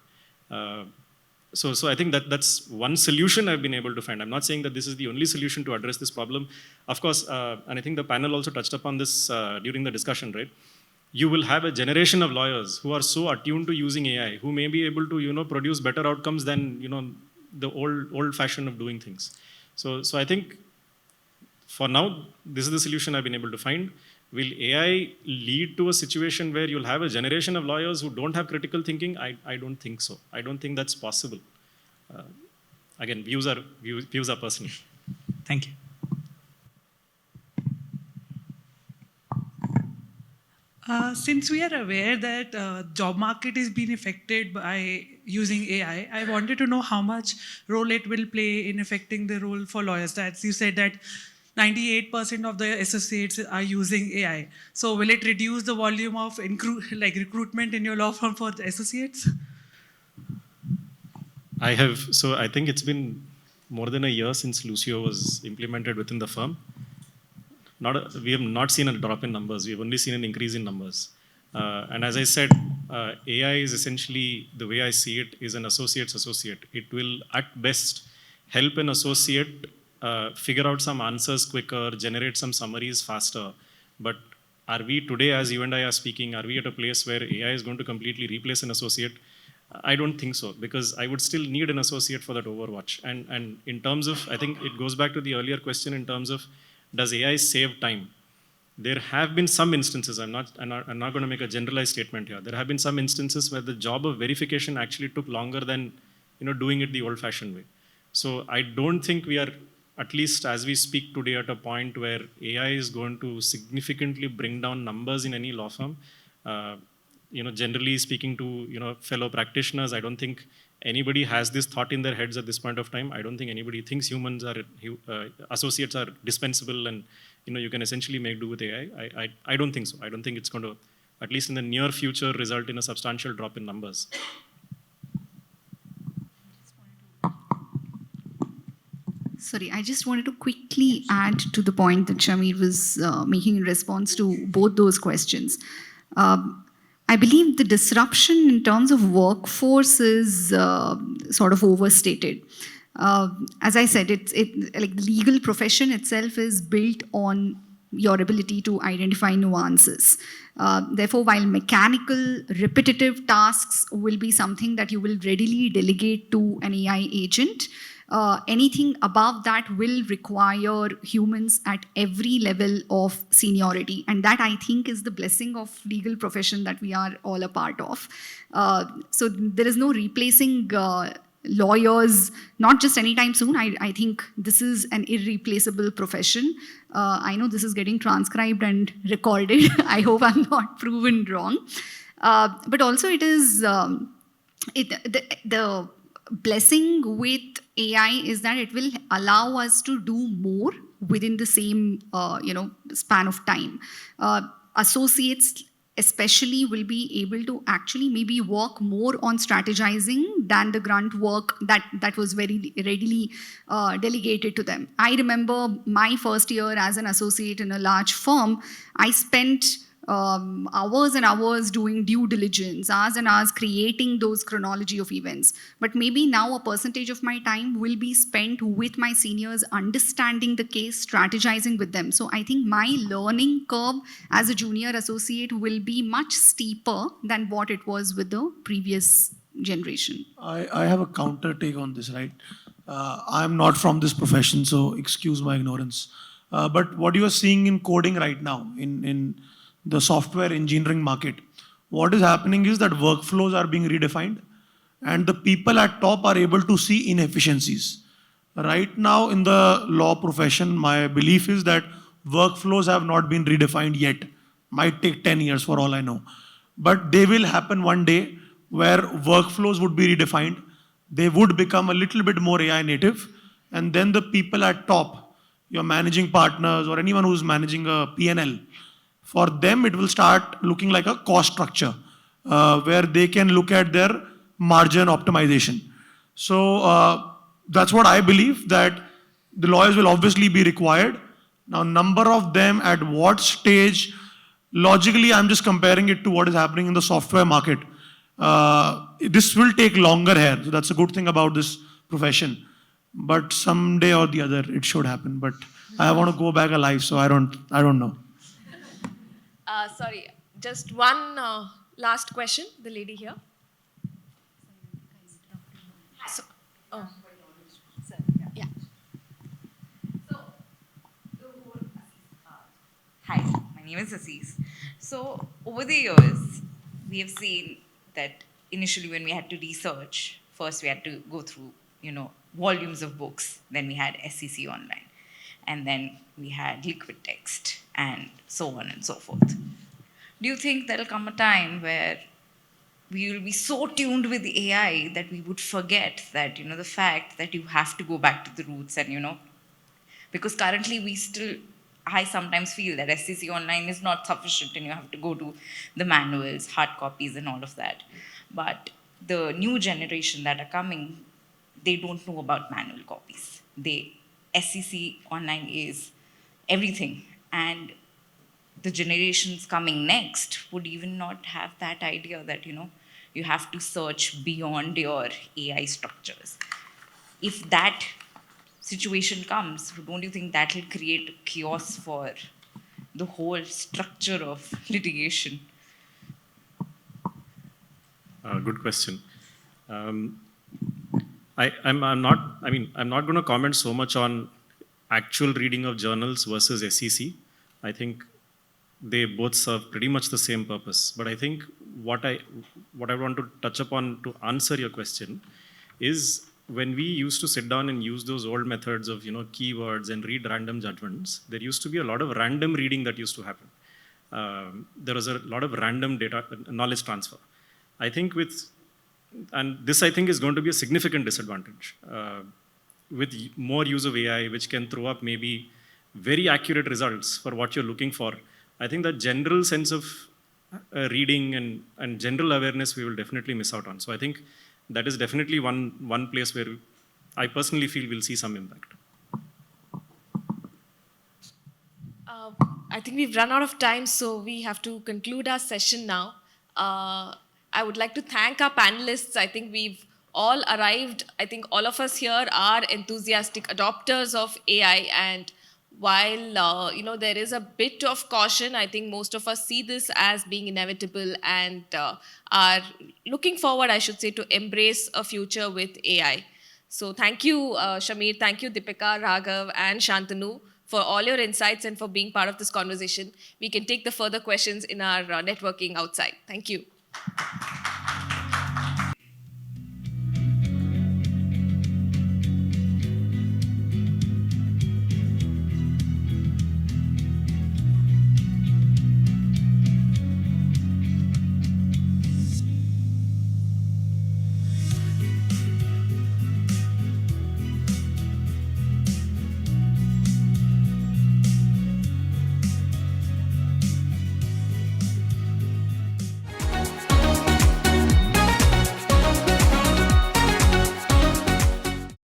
So I think that's one solution I've been able to find. I'm not saying that this is the only solution to address this problem. Of course, and I think the panel also touched upon this during the discussion, right? You will have a generation of lawyers who are so attuned to using AI, who may be able to, produce better outcomes than, the old fashion of doing things. So I think for now, this is the solution I've been able to find. Will AI lead to a situation where you'll have a generation of lawyers who don't have critical thinking? I don't think so. I don't think that's possible. Again, views are personal. Thank you. Since we are aware that job market is being affected by using AI, I wanted to know how much role it will play in affecting the role for lawyers. That you said that 98% of the associates are using AI. So will it reduce the volume of recruitment in your law firm for the associates? I think it's been more than a year since Lucio was implemented within the firm. We have not seen a drop in numbers. We have only seen an increase in numbers. And as I said, AI is essentially, the way I see it, is an associate's associate. It will, at best, help an associate figure out some answers quicker, generate some summaries faster. But are we today, as you and I are speaking, are we at a place where AI is going to completely replace an associate? I don't think so, because I would still need an associate for that overwatch. And in terms of, I think it goes back to the earlier question in terms of, does AI save time? There have been some instances, I'm not going to make a generalized statement here. There have been some instances where the job of verification actually took longer than doing it the old-fashioned way. So I don't think we are, at least as we speak today, at a point where AI is going to significantly bring down numbers in any law firm. Generally speaking to fellow practitioners, I don't think anybody has this thought in their heads at this point of time. I don't think anybody thinks associates are dispensable and you can essentially make do with AI. I don't think so. I don't think it's going to, at least in the near future, result in a substantial drop in numbers. Sorry, I just wanted to quickly add to the point that Shamir was making in response to both those questions. I believe the disruption in terms of workforce is sort of overstated. As I said, like the legal profession itself is built on your ability to identify nuances. Therefore, while mechanical, repetitive tasks will be something that you will readily delegate to an AI agent, anything above that will require humans at every level of seniority. And that, I think, is the blessing of legal profession that we are all a part of. So there is no replacing lawyers, not just anytime soon. I think this is an irreplaceable profession. I know this is getting transcribed and recorded. I hope I'm not proven wrong. But also it is, the blessing with AI is that it will allow us to do more within the same span of time. Associates especially will be able to actually maybe work more on strategizing than the grunt work that was very readily delegated to them. I remember my first year as an associate in a large firm, I spent hours and hours doing due diligence, hours and hours creating those chronology of events. But maybe now a percentage of my time will be spent with my seniors, understanding the case, strategizing with them. So I think my learning curve as a junior associate will be much steeper than what it was with the previous generation. I have a counter take on this, right? I'm not from this profession, so excuse my ignorance. But what you are seeing in coding right now, in the software engineering market, what is happening is that workflows are being redefined and the people at top are able to see inefficiencies. Right now in the law profession, my belief is that workflows have not been redefined yet. Might take 10 years for all I know. But they will happen one day where workflows would be redefined. They would become a little bit more AI native. And then the people at top, your managing partners or anyone who's managing a P&L, for them it will start looking like a cost structure where they can look at their margin optimization. So that's what I believe, that the lawyers will obviously be required. Now, number of them at what stage, logically, I'm just comparing it to what is happening in the software market. This will take longer here. So that's a good thing about this profession. But someday or the other, it should happen. But I want to go back alive, so I don't know. Sorry, just one last question, the lady here. So, oh. Yeah. Hi, my name is Assis. So over the years, we have seen that initially when we had to research, first we had to go through, volumes of books. Then we had SEC online. And then we had liquid text and so on and so forth. Do you think there'll come a time where we will be so tuned with AI that we would forget that, the fact that you have to go back to the roots and, because currently I sometimes feel that SEC online is not sufficient and you have to go to the manuals, hard copies and all of that. But the new generation that are coming, they don't know about manual copies. SEC online is everything. And the generations coming next would even not have that idea that, you have to search beyond your AI structures. If that situation comes, don't you think that will create chaos for the whole structure of litigation? Good question. I'm not going to comment so much on actual reading of journals versus SEC. I think they both serve pretty much the same purpose. But I think what I want to touch upon to answer your question is, when we used to sit down and use those old methods of keywords and read random judgments, there used to be a lot of random reading that used to happen. There was a lot of random data knowledge transfer. I think this is going to be a significant disadvantage with more use of AI, which can throw up maybe very accurate results for what you're looking for. I think that general sense of reading and general awareness we will definitely miss out on. So I think that is definitely one place where I personally feel we'll see some impact. I think we've run out of time, so we have to conclude our session now. I would like to thank our panelists. I think we've all arrived. I think all of us here are enthusiastic adopters of AI, and while there is a bit of caution, I think most of us see this as being inevitable and are looking forward, I should say, to embrace a future with AI. So thank you, Shamir, thank you, Deepika, Raghav, and Shantanu, for all your insights and for being part of this conversation. We can take the further questions in our networking outside. Thank you.